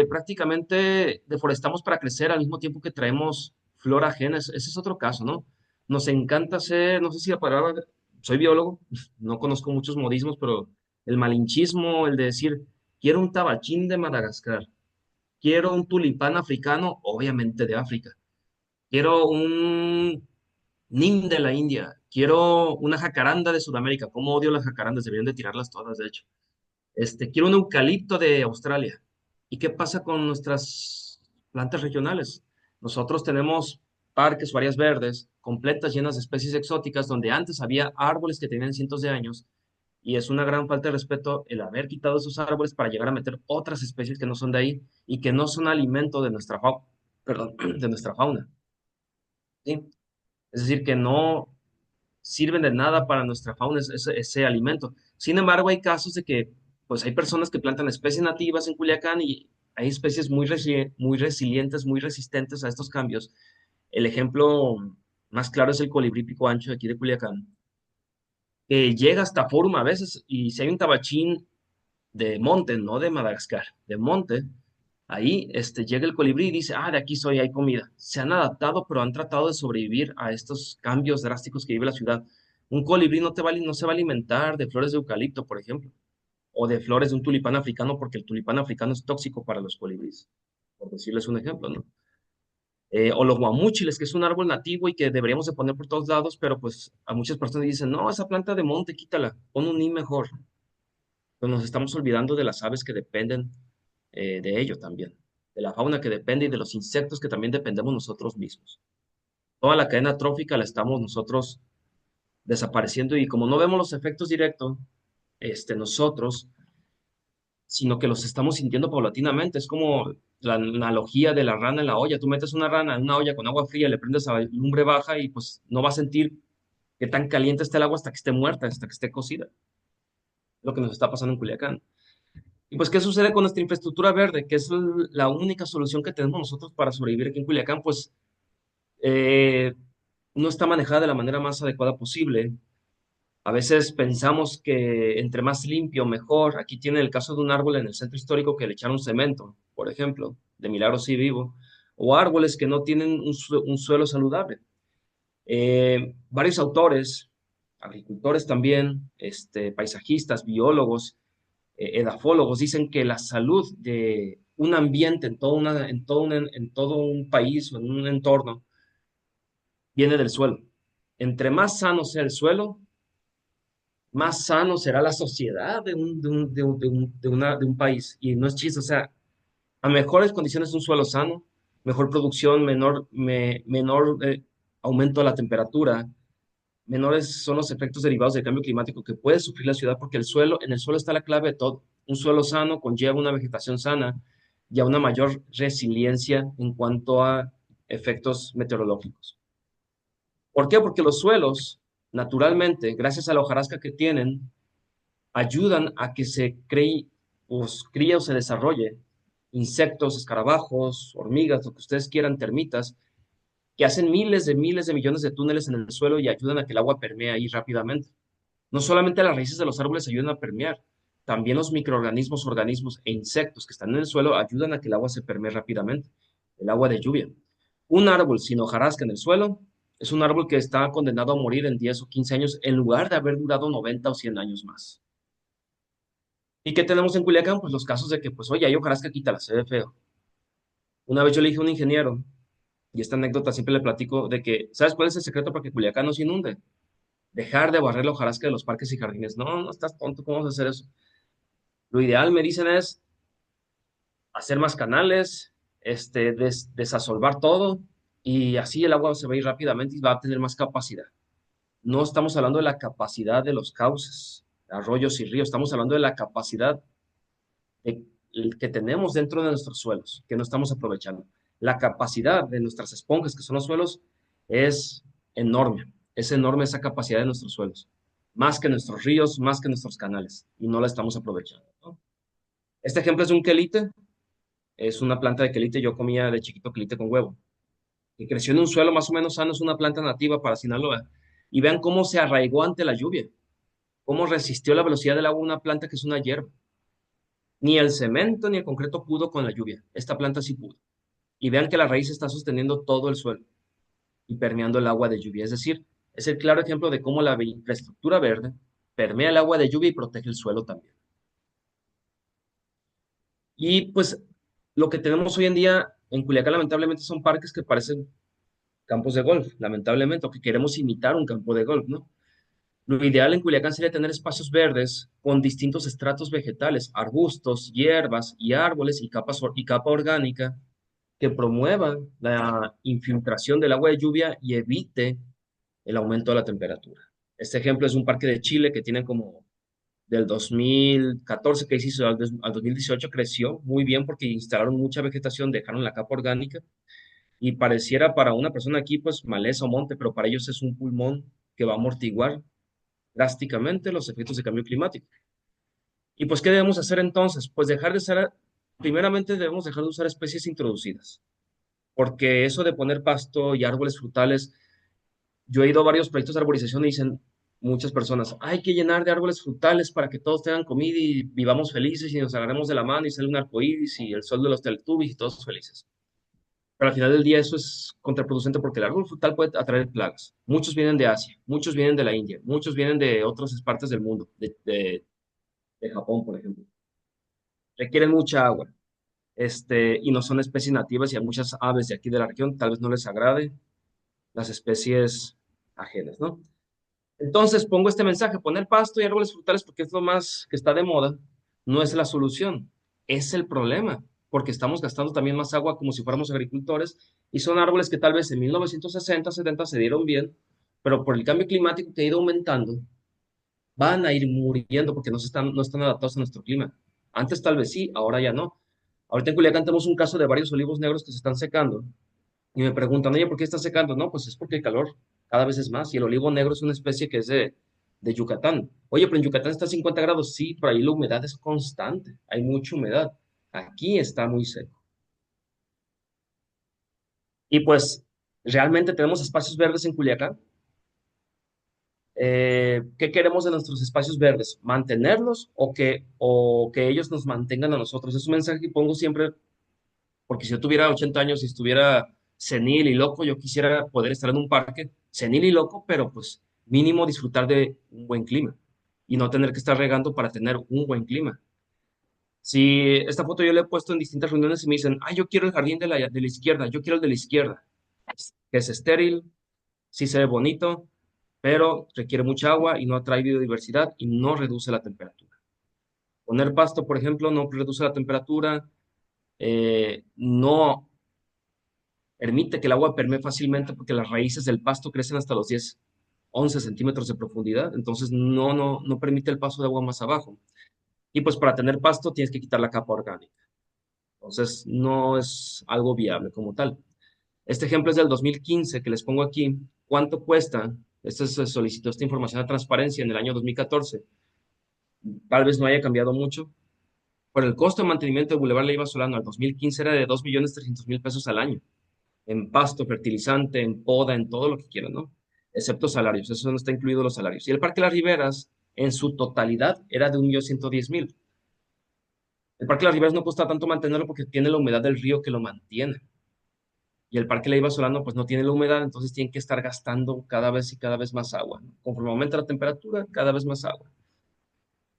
prácticamente deforestamos para crecer al mismo tiempo que traemos flora ajena. Ese es otro caso, ¿no? Nos encanta hacer, no sé si la palabra, soy biólogo, no conozco muchos modismos, pero el malinchismo, el de decir, quiero un tabachín de Madagascar, quiero un tulipán africano, obviamente de África, quiero un nim de la India, quiero una jacaranda de Sudamérica. ¿Cómo odio las jacarandas? Deberían de tirarlas todas, de hecho. Quiero un eucalipto de Australia. ¿Y qué pasa con nuestras plantas regionales? Nosotros tenemos parques o áreas verdes completas llenas de especies exóticas donde antes había árboles que tenían cientos de años y es una gran falta de respeto el haber quitado esos árboles para llegar a meter otras especies que no son de ahí y que no son alimento de nuestra fauna, perdón, de nuestra fauna. ¿Sí? Es decir, que no sirven de nada para nuestra fauna ese alimento. Sin embargo, hay casos de que pues hay personas que plantan especies nativas en Culiacán y hay especies muy resilientes, muy resistentes a estos cambios. El ejemplo más claro es el colibrí pico ancho de aquí de Culiacán, que llega hasta Forum a veces y si hay un tabachín de monte, no de Madagascar, de monte, Ahí llega el colibrí y dice, de aquí soy, hay comida. Se han adaptado, pero han tratado de sobrevivir a estos cambios drásticos que vive la ciudad. Un colibrí no se va a alimentar de flores de eucalipto, por ejemplo, o de flores de un tulipán africano, porque el tulipán africano es tóxico para los colibríes, por decirles un ejemplo, ¿no? O los guamúchiles, que es un árbol nativo y que deberíamos de poner por todos lados, pero pues a muchas personas dicen, no, esa planta de monte, quítala, pon un nim mejor. Pero nos estamos olvidando de las aves que dependen de ello también, de la fauna que depende y de los insectos que también dependemos nosotros mismos. Toda la cadena trófica la estamos nosotros desapareciendo y como no vemos los efectos directos, nosotros, sino que los estamos sintiendo paulatinamente. Es como la analogía de la rana en la olla. Tú metes una rana en una olla con agua fría, le prendes a lumbre baja y pues no va a sentir qué tan caliente está el agua hasta que esté muerta, hasta que esté cocida. Lo que nos está pasando en Culiacán. Y pues, ¿qué sucede con nuestra infraestructura verde? Que es la única solución que tenemos nosotros para sobrevivir aquí en Culiacán, pues eh, no está manejada de la manera más adecuada posible. A veces pensamos que entre más limpio, mejor. Aquí tiene el caso de un árbol en el centro histórico que le echaron cemento, por ejemplo, de milagro sí vivo, o árboles que no tienen un suelo saludable. Varios autores, agricultores también, paisajistas, biólogos, edafólogos dicen que la salud de un ambiente en todo un país o en un entorno viene del suelo. Entre más sano sea el suelo, más sano será la sociedad de un país. Y no es chiste, o sea, a mejores condiciones de un suelo sano, mejor producción, menor aumento de la temperatura, menores son los efectos derivados del cambio climático que puede sufrir la ciudad, porque en el suelo está la clave de todo. Un suelo sano conlleva una vegetación sana y a una mayor resiliencia en cuanto a efectos meteorológicos. ¿Por qué? Porque los suelos, naturalmente, gracias a la hojarasca que tienen, ayudan a que se críe o se desarrolle insectos, escarabajos, hormigas, lo que ustedes quieran, termitas, que hacen miles de millones de túneles en el suelo y ayudan a que el agua permee ahí rápidamente. No solamente las raíces de los árboles ayudan a permear, también los microorganismos, organismos e insectos que están en el suelo ayudan a que el agua se permee rápidamente, el agua de lluvia. Un árbol sin hojarasca en el suelo es un árbol que está condenado a morir en 10 o 15 años en lugar de haber durado 90 o 100 años más. ¿Y qué tenemos en Culiacán? Pues los casos de que, pues, oye, hay hojarasca, quítala, se ve feo. Una vez yo le dije a un ingeniero, y esta anécdota siempre le platico, de que, ¿sabes cuál es el secreto para que Culiacán no se inunde? Dejar de barrer la hojarasca de los parques y jardines. No, no estás tonto, ¿cómo vas a hacer eso? Lo ideal, me dicen, es hacer más canales, desasolvar todo, y así el agua se va a ir rápidamente y va a tener más capacidad. No estamos hablando de la capacidad de los cauces, arroyos y ríos, estamos hablando de la capacidad que tenemos dentro de nuestros suelos, que no estamos aprovechando. La capacidad de nuestras esponjas, que son los suelos, es es enorme esa capacidad de nuestros suelos, más que nuestros ríos, más que nuestros canales, y no la estamos aprovechando, ¿no? Este ejemplo es de un quelite, es una planta de quelite, yo comía de chiquito quelite con huevo, que creció en un suelo más o menos sano, es una planta nativa para Sinaloa, y vean cómo se arraigó ante la lluvia, cómo resistió la velocidad del agua una planta que es una hierba. Ni el cemento ni el concreto pudo con la lluvia. Esta planta sí pudo. Y vean que la raíz está sosteniendo todo el suelo y permeando el agua de lluvia. Es decir, es el claro ejemplo de cómo la infraestructura verde permea el agua de lluvia y protege el suelo también. Y pues lo que tenemos hoy en día en Culiacán lamentablemente son parques que parecen campos de golf, lamentablemente, o que queremos imitar un campo de golf, ¿no? Lo ideal en Culiacán sería tener espacios verdes con distintos estratos vegetales, arbustos, hierbas y árboles y capa orgánica que promuevan la infiltración del agua de lluvia y evite el aumento de la temperatura. Este ejemplo es un parque de Chile que tiene como del 2014 que se hizo al 2018 creció muy bien porque instalaron mucha vegetación, dejaron la capa orgánica y pareciera para una persona aquí pues maleza o monte, pero para ellos es un pulmón que va a amortiguar drásticamente los efectos de cambio climático. ¿Y pues qué debemos hacer entonces? Pues primeramente debemos dejar de usar especies introducidas, porque eso de poner pasto y árboles frutales, yo he ido a varios proyectos de arborización y dicen, muchas personas, hay que llenar de árboles frutales para que todos tengan comida y vivamos felices y nos agarremos de la mano y sale un arco iris y el sol de los Teletubbies y todos felices. Pero al final del día eso es contraproducente porque el árbol frutal puede atraer plagas. Muchos vienen de Asia, muchos vienen de la India, muchos vienen de otras partes del mundo, de Japón, por ejemplo. Requieren mucha agua, y no son especies nativas y a muchas aves de aquí de la región tal vez no les agrade las especies ajenas, ¿no? Entonces pongo este mensaje, poner pasto y árboles frutales porque es lo más que está de moda, no es la solución, es el problema, porque estamos gastando también más agua como si fuéramos agricultores y son árboles que tal vez en 1960, 70 se dieron bien, pero por el cambio climático que ha ido aumentando, van a ir muriendo porque no están adaptados a nuestro clima. Antes tal vez sí, ahora ya no. Ahorita en Culiacán tenemos un caso de varios olivos negros que se están secando y me preguntan, oye, ¿por qué está secando? No, pues es porque el calor cada vez es más y el olivo negro es una especie que es de Yucatán. Oye, pero en Yucatán está a 50 grados, sí, pero ahí la humedad es constante, hay mucha humedad. Aquí está muy seco. Y pues realmente tenemos espacios verdes en Culiacán. ¿Qué queremos de nuestros espacios verdes? ¿Mantenerlos o que ellos nos mantengan a nosotros? Es un mensaje que pongo siempre porque si yo tuviera 80 años y estuviera senil y loco, yo quisiera poder estar en un parque senil y loco, pero pues mínimo disfrutar de un buen clima y no tener que estar regando para tener un buen clima. Si esta foto yo la he puesto en distintas reuniones y me dicen, yo quiero el jardín de la izquierda, yo quiero el de la izquierda, que es estéril, sí se ve bonito, pero requiere mucha agua y no atrae biodiversidad y no reduce la temperatura. Poner pasto, por ejemplo, no reduce la temperatura, no permite que el agua permee fácilmente porque las raíces del pasto crecen hasta los 10, 11 centímetros de profundidad, entonces no permite el paso de agua más abajo. Y pues para tener pasto tienes que quitar la capa orgánica. Entonces no es algo viable como tal. Este ejemplo es del 2015 que les pongo aquí. ¿Cuánto cuesta? Se solicitó esta información a transparencia en el año 2014. Tal vez no haya cambiado mucho, pero el costo de mantenimiento de Boulevard Leiva Solano al 2015 era de 2.300.000 pesos al año, en pasto, fertilizante, en poda, en todo lo que quieran, ¿no? Excepto salarios, eso no está incluido los salarios. Y el Parque Las Riberas, en su totalidad, era de 1.110.000. El Parque Las Riberas no cuesta tanto mantenerlo porque tiene la humedad del río que lo mantiene. Y el Parque Leiva Solano, pues no tiene la humedad, entonces tienen que estar gastando cada vez y cada vez más agua, ¿no? Conforme aumenta la temperatura, cada vez más agua.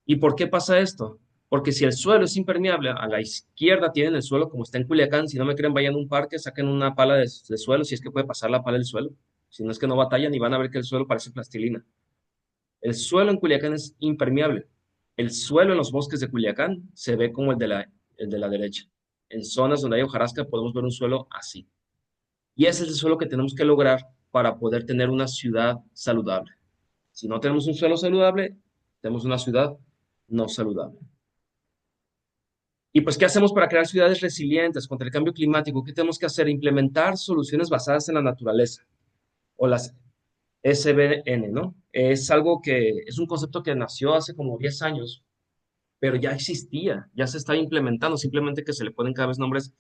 ¿Y por qué pasa esto? Porque si el suelo es impermeable, a la izquierda tienen el suelo como está en Culiacán. Si no me creen, vayan a un parque, saquen una pala de suelo, si es que puede pasar la pala del suelo. Si no es que no batallan y van a ver que el suelo parece plastilina. El suelo en Culiacán es impermeable. El suelo en los bosques de Culiacán se ve como el de la derecha. En zonas donde hay hojarasca podemos ver un suelo así. Y ese es el suelo que tenemos que lograr para poder tener una ciudad saludable. Si no tenemos un suelo saludable, tenemos una ciudad no saludable. Y pues, ¿qué hacemos para crear ciudades resilientes contra el cambio climático? ¿Qué tenemos que hacer? Implementar soluciones basadas en la naturaleza o las SBN, ¿no? Es algo que es un concepto que nació hace como 10 años, pero ya existía, ya se está implementando, simplemente que se le ponen cada vez nombres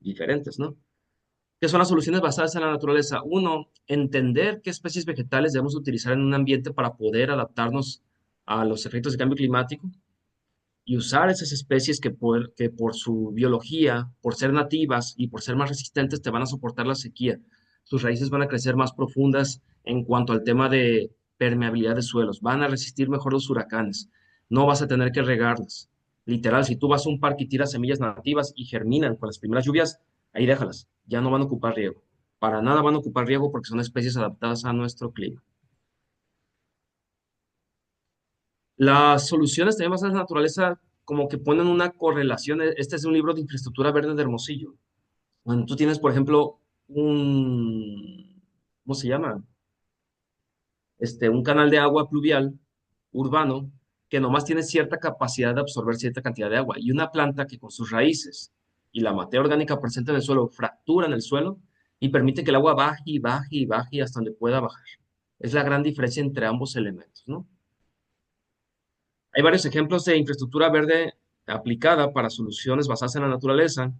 diferentes, ¿no? ¿Qué son las soluciones basadas en la naturaleza? Uno, entender qué especies vegetales debemos utilizar en un ambiente para poder adaptarnos a los efectos del cambio climático y usar esas especies que por su biología, por ser nativas y por ser más resistentes, te van a soportar la sequía. Sus raíces van a crecer más profundas en cuanto al tema de permeabilidad de suelos, van a resistir mejor los huracanes, no vas a tener que regarlas. Literal, si tú vas a un parque y tiras semillas nativas y germinan con las primeras lluvias, ahí déjalas, ya no van a ocupar riego. Para nada van a ocupar riego porque son especies adaptadas a nuestro clima. Las soluciones también basadas en la naturaleza como que ponen una correlación. Este es un libro de infraestructura verde de Hermosillo. Bueno, tú tienes, por ejemplo, ¿cómo se llama? Un canal de agua pluvial urbano que nomás tiene cierta capacidad de absorber cierta cantidad de agua y una planta que con sus raíces y la materia orgánica presente en el suelo fracturan el suelo y permite que el agua baje y baje y baje hasta donde pueda bajar. Es la gran diferencia entre ambos elementos, ¿no? Hay varios ejemplos de infraestructura verde aplicada para soluciones basadas en la naturaleza.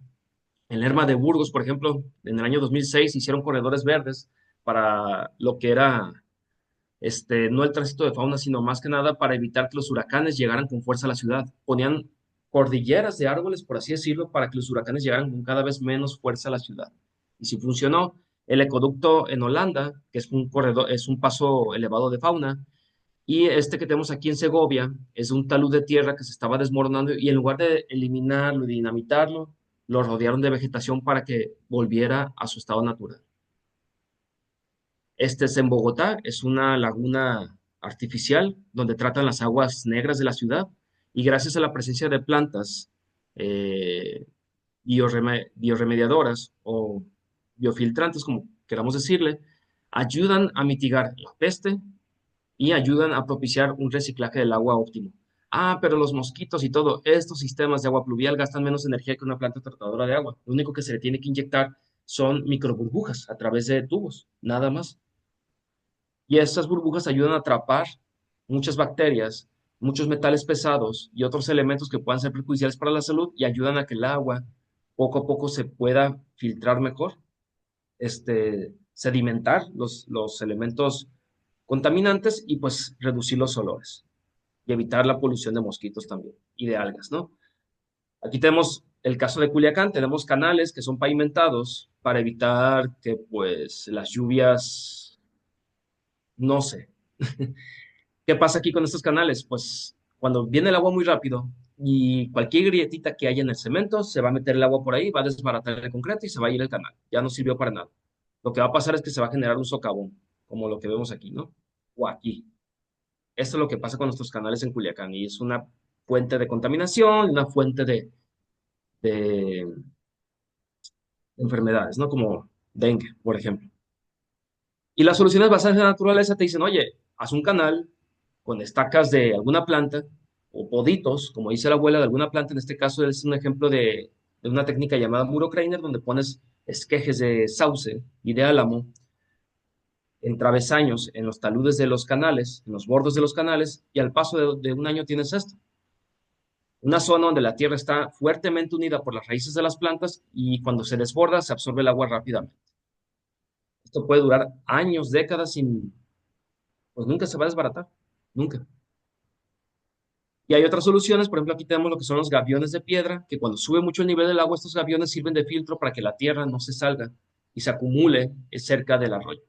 En Lerma de Burgos, por ejemplo, en el año 2006 hicieron corredores verdes para lo que era no el tránsito de fauna, sino más que nada para evitar que los huracanes llegaran con fuerza a la ciudad. Ponían cordilleras de árboles, por así decirlo, para que los huracanes llegaran con cada vez menos fuerza a la ciudad. Y si funcionó, el ecoducto en Holanda, que es un corredor, es un paso elevado de fauna, y este que tenemos aquí en Segovia es un talud de tierra que se estaba desmoronando y en lugar de eliminarlo y dinamitarlo, lo rodearon de vegetación para que volviera a su estado natural. Este es en Bogotá, es una laguna artificial donde tratan las aguas negras de la ciudad y gracias a la presencia de plantas eh, bioremediadoras o biofiltrantes, como queramos decirle, ayudan a mitigar la peste y ayudan a propiciar un reciclaje del agua óptimo. Ah, pero los mosquitos y todo, estos sistemas de agua pluvial gastan menos energía que una planta tratadora de agua. Lo único que se le tiene que inyectar son microburbujas a través de tubos, nada más. Y estas burbujas ayudan a atrapar muchas bacterias, muchos metales pesados y otros elementos que puedan ser perjudiciales para la salud y ayudan a que el agua poco a poco se pueda filtrar mejor, sedimentar los elementos contaminantes y pues reducir los olores y evitar la polución de mosquitos también y de algas, ¿no? Aquí tenemos el caso de Culiacán, tenemos canales que son pavimentados para evitar que pues las lluvias, no sé. ¿Qué pasa aquí con estos canales? Pues cuando viene el agua muy rápido y cualquier grietita que haya en el cemento, se va a meter el agua por ahí, va a desbaratar el concreto y se va a ir el canal. Ya no sirvió para nada. Lo que va a pasar es que se va a generar un socavón, como lo que vemos aquí, ¿no? O aquí. Esto es lo que pasa con nuestros canales en Culiacán y es una fuente de contaminación, una fuente de enfermedades, ¿no? Como dengue, por ejemplo. Y las soluciones basadas en la naturaleza te dicen, oye, haz un canal con estacas de alguna planta o poditos, como dice la abuela, de alguna planta. En este caso es un ejemplo de una técnica llamada muro Krainer, donde pones esquejes de sauce y de álamo en travesaños, en los taludes de los canales, en los bordos de los canales, y al paso de un año tienes esto. Una zona donde la tierra está fuertemente unida por las raíces de las plantas y cuando se desborda se absorbe el agua rápidamente. Esto puede durar años, décadas sin, pues nunca se va a desbaratar, nunca. Y hay otras soluciones, por ejemplo, aquí tenemos lo que son los gaviones de piedra, que cuando sube mucho el nivel del agua, estos gaviones sirven de filtro para que la tierra no se salga y se acumule cerca del arroyo.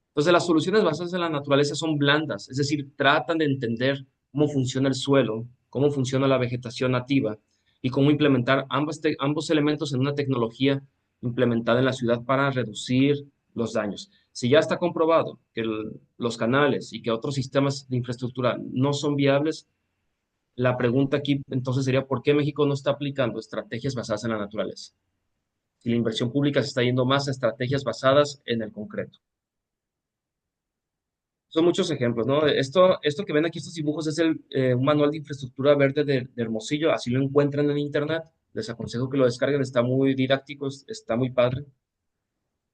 Entonces, las soluciones basadas en la naturaleza son blandas, es decir, tratan de entender cómo funciona el suelo, cómo funciona la vegetación nativa y cómo implementar ambos elementos en una tecnología implementada en la ciudad para reducir los daños. Si ya está comprobado que los canales y que otros sistemas de infraestructura no son viables, la pregunta aquí entonces sería, ¿por qué México no está aplicando estrategias basadas en la naturaleza? Si la inversión pública se está yendo más a estrategias basadas en el concreto. Son muchos ejemplos, ¿no? Esto que ven aquí, estos dibujos, es un manual de infraestructura verde de Hermosillo, así lo encuentran en internet. Les aconsejo que lo descarguen, está muy didáctico, está muy padre.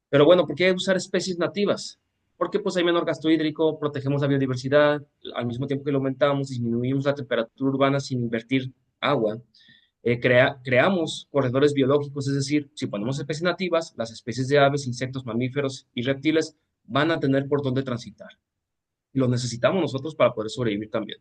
Pero bueno, ¿por qué usar especies nativas? Porque pues hay menor gasto hídrico, protegemos la biodiversidad, al mismo tiempo que lo aumentamos, disminuimos la temperatura urbana sin invertir agua. Creamos corredores biológicos, es decir, si ponemos especies nativas, las especies de aves, insectos, mamíferos y reptiles van a tener por dónde transitar. Y lo necesitamos nosotros para poder sobrevivir también.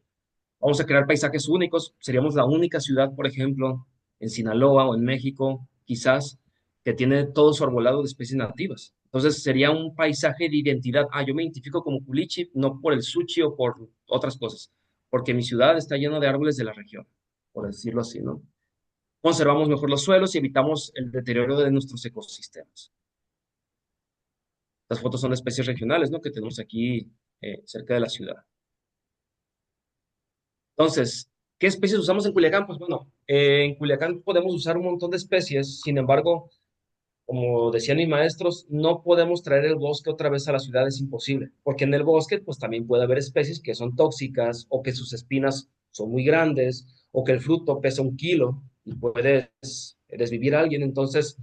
Vamos a crear paisajes únicos. Seríamos la única ciudad, por ejemplo, en Sinaloa o en México, quizás, que tiene todo su arbolado de especies nativas. Entonces sería un paisaje de identidad. Ah, yo me identifico como culichi, no por el sushi o por otras cosas, porque mi ciudad está llena de árboles de la región, por decirlo así, ¿no? Conservamos mejor los suelos y evitamos el deterioro de nuestros ecosistemas. Las fotos son de especies regionales, ¿no? Que tenemos aquí cerca de la ciudad. Entonces, ¿qué especies usamos en Culiacán? Pues bueno, en Culiacán podemos usar un montón de especies, sin embargo, como decían mis maestros, no podemos traer el bosque otra vez a la ciudad, es imposible, porque en el bosque pues también puede haber especies que son tóxicas o que sus espinas son muy grandes o que el fruto pesa 1 kilo y puede desvivir a alguien. Entonces,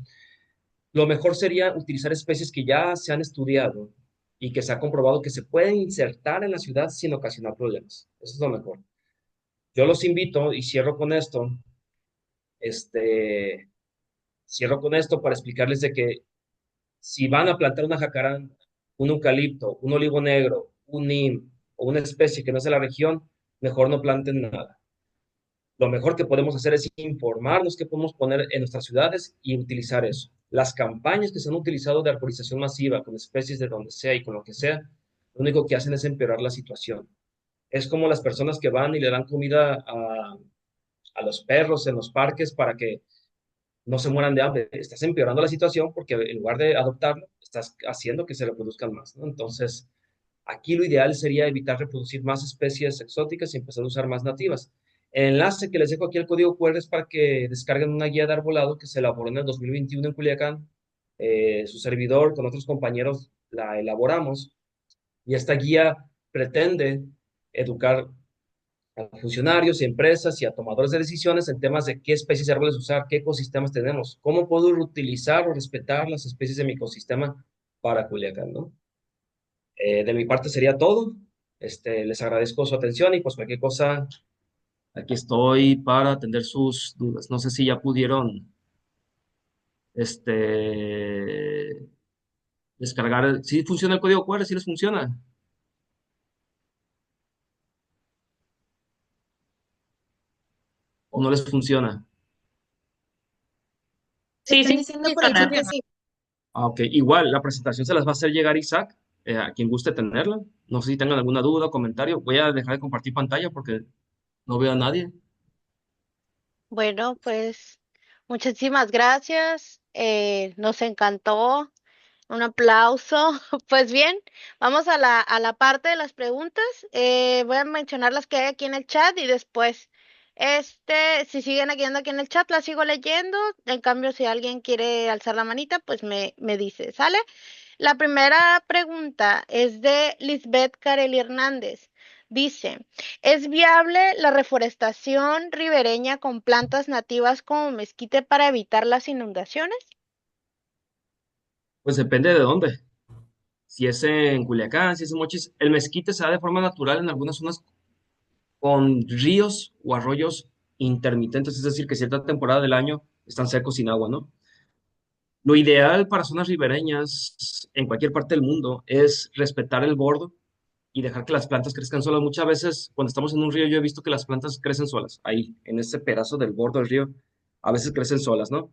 lo mejor sería utilizar especies que ya se han estudiado y que se ha comprobado que se pueden insertar en la ciudad sin ocasionar problemas. Eso es lo mejor. Yo los invito y este, cierro con esto para explicarles de que si van a plantar una jacaranda, un eucalipto, un olivo negro o una especie que no es de la región, mejor no planten nada. Lo mejor que podemos hacer es informarnos qué podemos poner en nuestras ciudades y utilizar eso. Las campañas que se han utilizado de arborización masiva con especies de donde sea y con lo que sea, lo único que hacen es empeorar la situación. Es como las personas que van y le dan comida a los perros en los parques para que no se mueran de hambre. Estás empeorando la situación porque en lugar de adoptarlo, estás haciendo que se reproduzcan más, ¿no? Entonces, aquí lo ideal sería evitar reproducir más especies exóticas y empezar a usar más nativas. El enlace que les dejo aquí al código QR es para que descarguen una guía de arbolado que se elaboró en el 2021 en Culiacán. Su servidor con otros compañeros la elaboramos y esta guía pretende educar a funcionarios y empresas y a tomadores de decisiones en temas de qué especies de árboles usar, qué ecosistemas tenemos, cómo puedo reutilizar o respetar las especies de mi ecosistema para Culiacán, ¿no? De mi parte sería todo. Les agradezco su atención y pues cualquier cosa, aquí estoy para atender sus dudas. No sé si ya pudieron, descargar, si funciona el código QR, si les funciona o no les funciona. Sí, Están sí, diciendo por el chat que sí. Ah, ok, igual la presentación se las va a hacer llegar Isaac, a quien guste tenerla. No sé si tengan alguna duda o comentario. Voy a dejar de compartir pantalla porque no veo a nadie. Bueno, pues muchísimas gracias. Nos encantó. Un aplauso. Pues bien, vamos a la parte de las preguntas. Voy a mencionar las que hay aquí en el chat y después, si siguen aquí en el chat, las sigo leyendo. En cambio, si alguien quiere alzar la manita, pues me dice, ¿sale? La primera pregunta es de Lisbeth Careli Hernández. Dice, ¿es viable la reforestación ribereña con plantas nativas como mezquite para evitar las inundaciones? Pues depende de dónde. Si es en Culiacán, si es en Mochis, el mezquite se da de forma natural en algunas zonas con ríos o arroyos intermitentes, es decir, que cierta temporada del año están secos sin agua, ¿no? Lo ideal para zonas ribereñas en cualquier parte del mundo es respetar el bordo y dejar que las plantas crezcan solas. Muchas veces cuando estamos en un río yo he visto que las plantas crecen solas, ahí, en ese pedazo del bordo del río, a veces crecen solas, ¿no?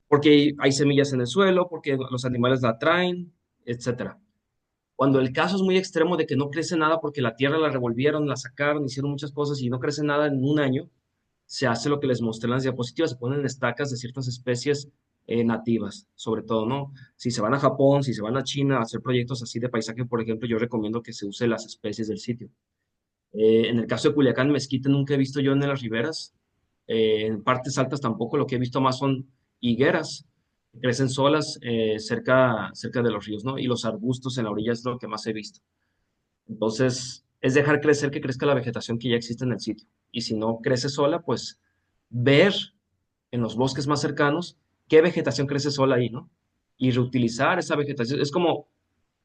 Porque hay semillas en el suelo, porque los animales la traen, etcétera. Cuando el caso es muy extremo de que no crece nada porque la tierra la revolvieron, la sacaron, hicieron muchas cosas y no crece nada en un año, se hace lo que les mostré en las diapositivas, se ponen estacas de ciertas especies nativas, sobre todo, ¿no? Si se van a Japón, si se van a China a hacer proyectos así de paisaje, por ejemplo, yo recomiendo que se use las especies del sitio. En el caso de Culiacán, mezquite nunca he visto yo en las riberas, en partes altas tampoco, lo que he visto más son higueras, que crecen solas cerca de los ríos, ¿no? Y los arbustos en la orilla es lo que más he visto. Entonces, es dejar crecer que crezca la vegetación que ya existe en el sitio. Y si no crece sola, pues ver en los bosques más cercanos qué vegetación crece sola ahí, ¿no? Y reutilizar esa vegetación. Es como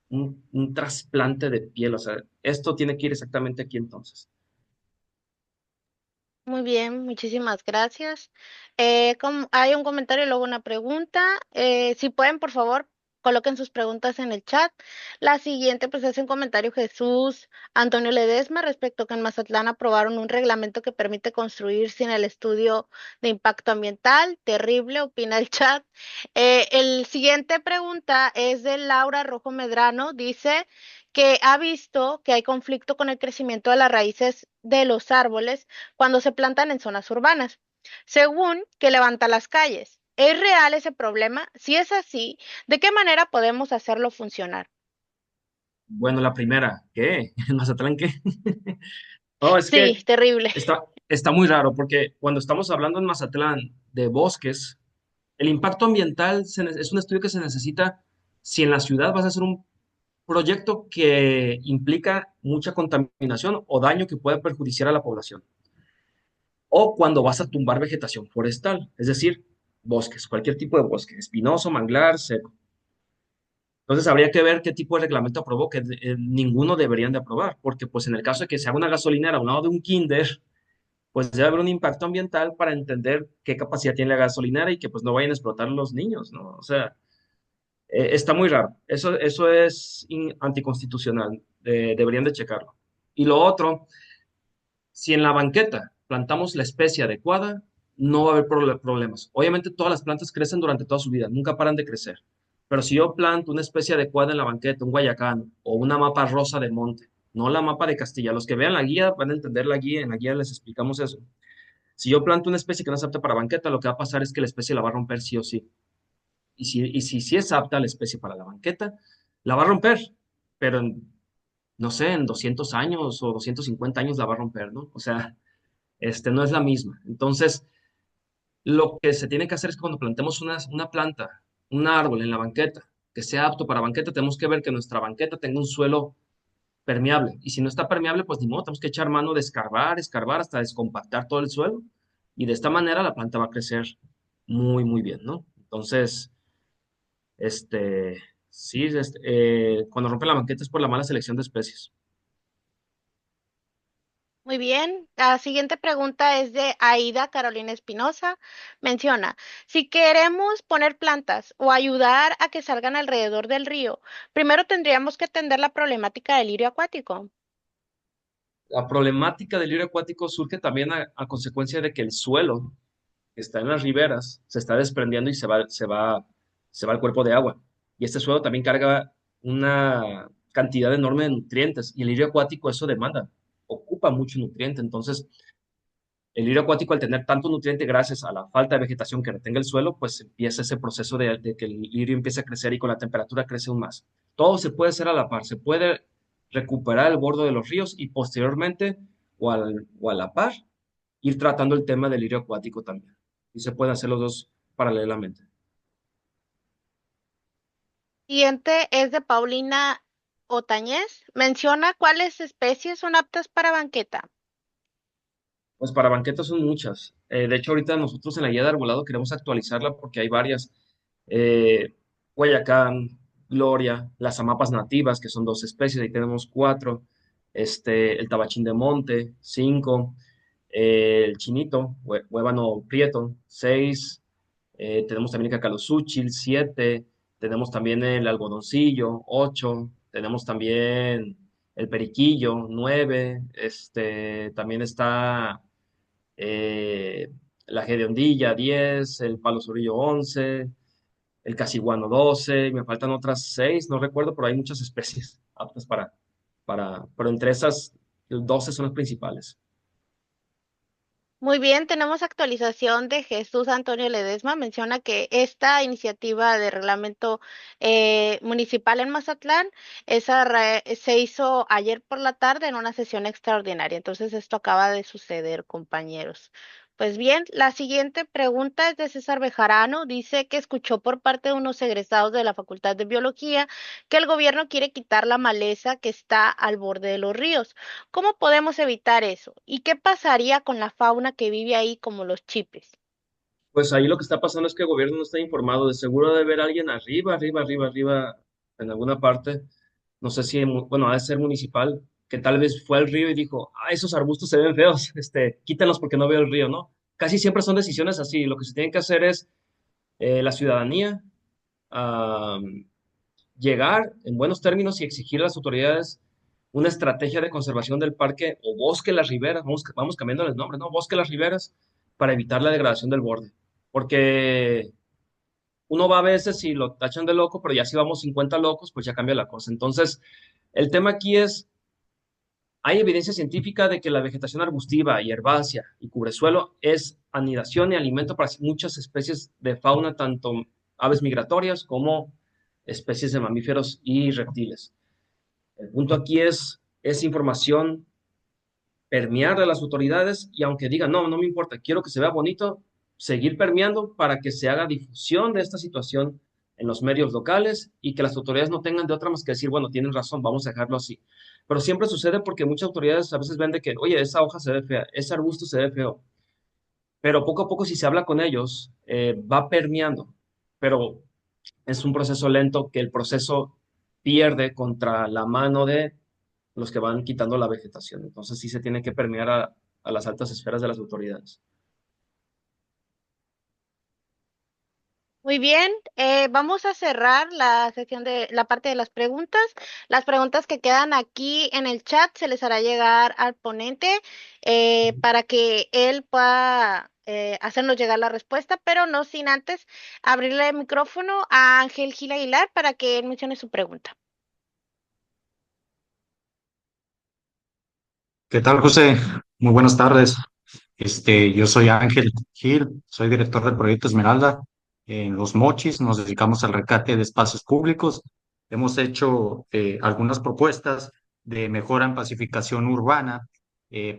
un trasplante de piel, o sea, esto tiene que ir exactamente aquí entonces. Muy bien, muchísimas gracias. Hay un comentario y luego una pregunta. Si pueden, por favor, coloquen sus preguntas en el chat. La siguiente, pues, es un comentario Jesús Antonio Ledesma respecto a que en Mazatlán aprobaron un reglamento que permite construir sin el estudio de impacto ambiental. Terrible, opina el chat. El siguiente pregunta es de Laura Rojo Medrano. Dice que ha visto que hay conflicto con el crecimiento de las raíces de los árboles cuando se plantan en zonas urbanas, según que levanta las calles. ¿Es real ese problema? Si es así, ¿de qué manera podemos hacerlo funcionar? Bueno, la primera, ¿qué? ¿En Mazatlán qué? No, es que Sí, terrible. está muy raro porque cuando estamos hablando en Mazatlán de bosques, el impacto ambiental es un estudio que se necesita si en la ciudad vas a hacer un proyecto que implica mucha contaminación o daño que pueda perjudiciar a la población. O cuando vas a tumbar vegetación forestal, es decir, bosques, cualquier tipo de bosque, espinoso, manglar, seco. Entonces habría que ver qué tipo de reglamento aprobó, que ninguno deberían de aprobar, porque pues en el caso de que se haga una gasolinera a un lado de un kinder, pues debe haber un impacto ambiental para entender qué capacidad tiene la gasolinera y que pues no vayan a explotar los niños, ¿no? O sea, está muy raro. Eso es anticonstitucional. deberían de checarlo. Y lo otro, si en la banqueta plantamos la especie adecuada, no va a haber problemas. Obviamente todas las plantas crecen durante toda su vida, nunca paran de crecer. Pero si yo planto una especie adecuada en la banqueta, un guayacán o una mapa rosa de monte, no la mapa de Castilla, los que vean la guía van a entender la guía, en la guía les explicamos eso. Si yo planto una especie que no es apta para banqueta, lo que va a pasar es que la especie la va a romper sí o sí. Y si es apta la especie para la banqueta, la va a romper, pero no sé, en 200 años o 250 años la va a romper, ¿no? O sea, no es la misma. Entonces, lo que se tiene que hacer es que cuando plantemos una planta, un árbol en la banqueta, que sea apto para banqueta, tenemos que ver que nuestra banqueta tenga un suelo permeable. Y si no está permeable, pues ni modo, tenemos que echar mano de escarbar, escarbar hasta descompactar todo el suelo. Y de esta manera la planta va a crecer muy, muy bien, ¿no? Entonces, sí, cuando rompe la banqueta es por la mala selección de especies. Muy bien. La siguiente pregunta es de Aida Carolina Espinosa. Menciona, si queremos poner plantas o ayudar a que salgan alrededor del río, primero tendríamos que atender la problemática del lirio acuático. La problemática del lirio acuático surge también a consecuencia de que el suelo que está en las riberas se está desprendiendo y se va al cuerpo de agua. Y este suelo también carga una cantidad enorme de nutrientes y el lirio acuático eso demanda, ocupa mucho nutriente. Entonces, el lirio acuático al tener tanto nutriente gracias a la falta de vegetación que retenga el suelo, pues empieza ese proceso de que el lirio empiece a crecer y con la temperatura crece aún más. Todo se puede hacer a la par, se puede recuperar el borde de los ríos y posteriormente o a la par ir tratando el tema del lirio acuático también. Y se pueden hacer los dos paralelamente. Siguiente es de Paulina Otañez. Menciona cuáles especies son aptas para banqueta. Pues para banquetas son muchas. De hecho, ahorita nosotros en la guía de arbolado queremos actualizarla porque hay varias. Guayacán, Gloria, las amapas nativas, que son 2 especies, ahí tenemos 4. El tabachín de monte, 5. El chinito, huébano prieto, 6. Tenemos también el cacalosúchil, 7. Tenemos también el algodoncillo, 8. Tenemos también el periquillo, 9. También está eh, la Gedeondilla 10, el palo zorillo 11, el casiguano 12, me faltan otras 6, no recuerdo, pero hay muchas especies aptas pero entre esas 12 son las principales. Muy bien, tenemos actualización de Jesús Antonio Ledesma. Menciona que esta iniciativa de reglamento municipal en Mazatlán se hizo ayer por la tarde en una sesión extraordinaria. Entonces, esto acaba de suceder, compañeros. Pues bien, la siguiente pregunta es de César Bejarano. Dice que escuchó por parte de unos egresados de la Facultad de Biología que el gobierno quiere quitar la maleza que está al borde de los ríos. ¿Cómo podemos evitar eso? ¿Y qué pasaría con la fauna que vive ahí, como los chipes? Pues ahí lo que está pasando es que el gobierno no está informado, de seguro debe haber alguien arriba, arriba, arriba, arriba, en alguna parte, no sé si, bueno, ha de ser municipal, que tal vez fue al río y dijo, esos arbustos se ven feos, quítalos porque no veo el río, ¿no? Casi siempre son decisiones así, lo que se tiene que hacer es la ciudadanía, llegar en buenos términos y exigir a las autoridades una estrategia de conservación del parque o bosque Las Riberas, vamos cambiando el nombre, ¿no? Bosque Las Riberas para evitar la degradación del borde. Porque uno va a veces y lo tachan de loco, pero ya si vamos 50 locos, pues ya cambia la cosa. Entonces, el tema aquí es, hay evidencia científica de que la vegetación arbustiva y herbácea y cubresuelo es anidación y alimento para muchas especies de fauna, tanto aves migratorias como especies de mamíferos y reptiles. El punto aquí es información permear a las autoridades y aunque digan, no, no me importa, quiero que se vea bonito, seguir permeando para que se haga difusión de esta situación en los medios locales y que las autoridades no tengan de otra más que decir, bueno, tienen razón, vamos a dejarlo así. Pero siempre sucede porque muchas autoridades a veces ven de que, oye, esa hoja se ve fea, ese arbusto se ve feo, pero poco a poco si se habla con ellos, va permeando, pero es un proceso lento que el proceso pierde contra la mano de los que van quitando la vegetación. Entonces sí se tiene que permear a las altas esferas de las autoridades. Muy bien, vamos a cerrar la sección de la parte de las preguntas. Las preguntas que quedan aquí en el chat se les hará llegar al ponente para que él pueda hacernos llegar la respuesta, pero no sin antes abrirle el micrófono a Ángel Gil Aguilar para que él mencione su pregunta. ¿Qué tal, José? Muy buenas tardes. Yo soy Ángel Gil, soy director del proyecto Esmeralda. En Los Mochis nos dedicamos al rescate de espacios públicos. Hemos hecho algunas propuestas de mejora en pacificación urbana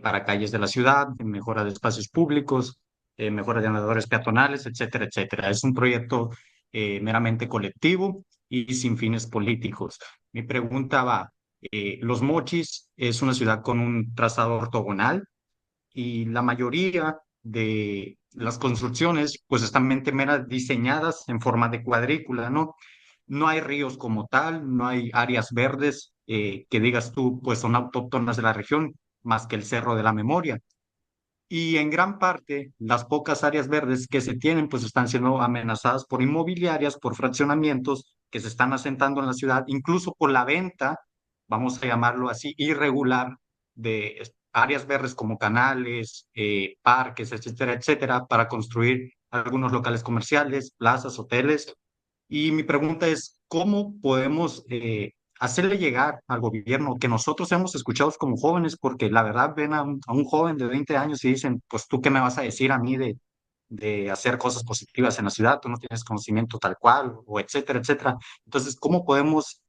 para calles de la ciudad, de mejora de espacios públicos, mejora de andadores peatonales, etcétera, etcétera. Es un proyecto meramente colectivo y sin fines políticos. Mi pregunta va, Los Mochis es una ciudad con un trazado ortogonal y la mayoría de las construcciones pues están diseñadas en forma de cuadrícula, ¿no? No hay ríos como tal, no hay áreas verdes que digas tú pues son autóctonas de la región, más que el Cerro de la Memoria. Y en gran parte, las pocas áreas verdes que se tienen, pues están siendo amenazadas por inmobiliarias, por fraccionamientos que se están asentando en la ciudad, incluso por la venta, vamos a llamarlo así, irregular, de áreas verdes como canales, parques, etcétera, etcétera, para construir algunos locales comerciales, plazas, hoteles. Y mi pregunta es, ¿cómo podemos hacerle llegar al gobierno que nosotros hemos escuchado como jóvenes? Porque la verdad ven a un joven de 20 años y dicen, pues tú qué me vas a decir a mí de hacer cosas positivas en la ciudad, tú no tienes conocimiento tal cual, o etcétera, etcétera. Entonces, ¿cómo podemos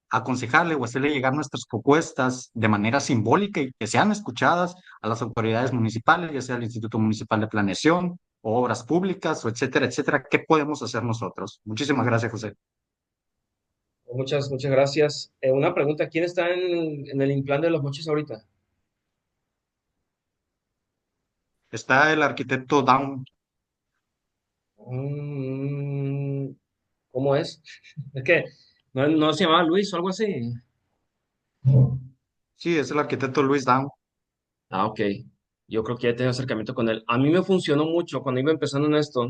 aconsejarle o hacerle llegar nuestras propuestas de manera simbólica y que sean escuchadas a las autoridades municipales, ya sea el Instituto Municipal de Planeación, o Obras Públicas, o etcétera, etcétera? ¿Qué podemos hacer nosotros? Muchísimas gracias, José. Muchas gracias. Una pregunta, ¿quién está en el implante de Los Mochis ahorita? Está el arquitecto Down. Mm, ¿Cómo es? Es que no se llamaba Luis o algo así. Sí, es el arquitecto Luis Down. Ah, ok. Yo creo que ya he tenido acercamiento con él. A mí me funcionó mucho cuando iba empezando en esto,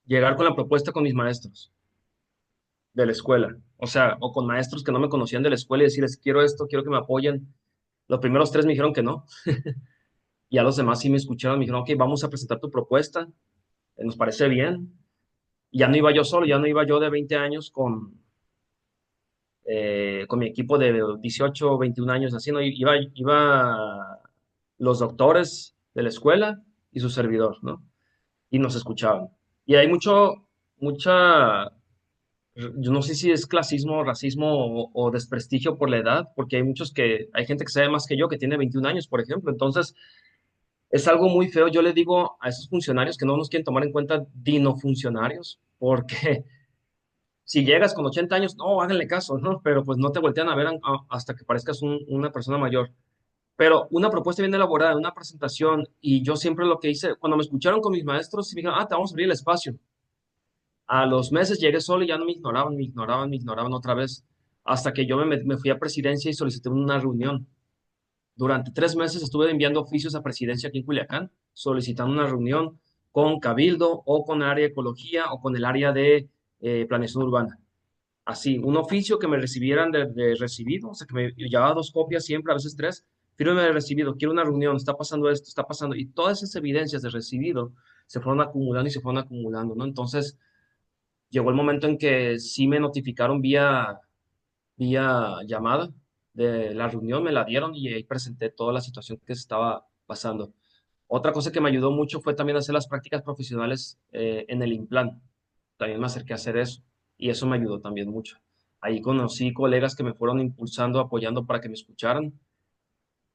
llegar con la propuesta con mis maestros de la escuela. O sea, o con maestros que no me conocían de la escuela y decirles, quiero esto, quiero que me apoyen. Los primeros tres me dijeron que no. Y a los demás sí me escucharon, me dijeron, ok, vamos a presentar tu propuesta, nos parece bien. Y ya no iba yo solo, ya no iba yo de 20 años con mi equipo de 18 o 21 años, así, ¿no? Iba los doctores de la escuela y su servidor, ¿no? Y nos escuchaban. Y hay mucha, yo no sé si es clasismo, racismo o desprestigio por la edad, porque hay gente que sabe más que yo, que tiene 21 años, por ejemplo. Entonces, es algo muy feo. Yo le digo a esos funcionarios que no nos quieren tomar en cuenta dinofuncionarios, porque si llegas con 80 años, no, háganle caso, ¿no? Pero pues no te voltean a ver hasta que parezcas una persona mayor. Pero una propuesta bien elaborada, una presentación, y yo siempre lo que hice, cuando me escucharon con mis maestros, me dijeron, te vamos a abrir el espacio. A los meses llegué solo y ya no me ignoraban otra vez, hasta que yo me fui a presidencia y solicité una reunión. Durante 3 meses estuve enviando oficios a presidencia aquí en Culiacán, solicitando una reunión con Cabildo o con el área de ecología o con el área de planeación urbana. Así, un oficio que me recibieran de recibido, o sea, que me llevaba 2 copias siempre, a veces 3, fírmeme de recibido, quiero una reunión, está pasando esto, está pasando, y todas esas evidencias de recibido se fueron acumulando y se fueron acumulando, ¿no? Entonces, llegó el momento en que sí me notificaron vía llamada de la reunión, me la dieron y ahí presenté toda la situación que se estaba pasando. Otra cosa que me ayudó mucho fue también hacer las prácticas profesionales en el Implan. También me acerqué a hacer eso y eso me ayudó también mucho. Ahí conocí colegas que me fueron impulsando, apoyando para que me escucharan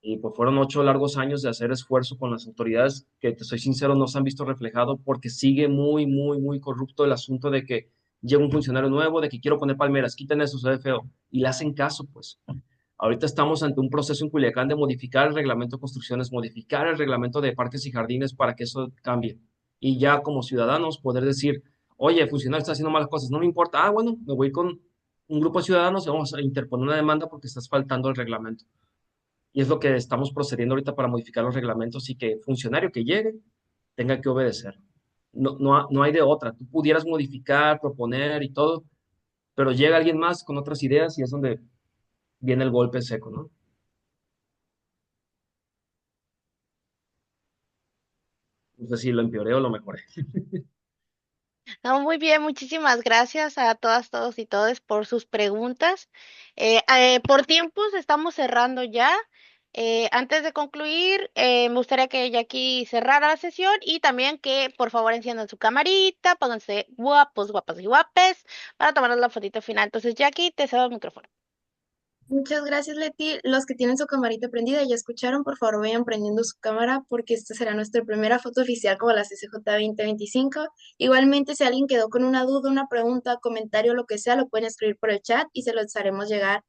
y pues fueron 8 largos años de hacer esfuerzo con las autoridades que, te soy sincero, no se han visto reflejado porque sigue muy, muy, muy corrupto el asunto de que llega un funcionario nuevo, de que quiero poner palmeras, quiten eso, se ve feo, y le hacen caso, pues. Ahorita estamos ante un proceso en Culiacán de modificar el reglamento de construcciones, modificar el reglamento de parques y jardines para que eso cambie. Y ya como ciudadanos poder decir, oye, el funcionario está haciendo malas cosas, no me importa, bueno, me voy con un grupo de ciudadanos y vamos a interponer una demanda porque estás faltando el reglamento. Y es lo que estamos procediendo ahorita para modificar los reglamentos y que el funcionario que llegue tenga que obedecer. no hay de otra. Tú pudieras modificar, proponer y todo, pero llega alguien más con otras ideas y es donde viene el golpe seco, ¿no? No sé si lo empeoré o lo mejoré. No, muy bien, muchísimas gracias a todas, todos y todes por sus preguntas. Por tiempos estamos cerrando ya. Antes de concluir, me gustaría que Jackie cerrara la sesión y también que por favor enciendan su camarita, pónganse guapos, guapas y guapes para tomarnos la fotito final. Entonces, Jackie, te cedo el micrófono. Muchas gracias, Leti. Los que tienen su camarita prendida y ya escucharon, por favor vayan prendiendo su cámara porque esta será nuestra primera foto oficial como la CCJ 2025. Igualmente, si alguien quedó con una duda, una pregunta, comentario, lo que sea, lo pueden escribir por el chat y se lo haremos llegar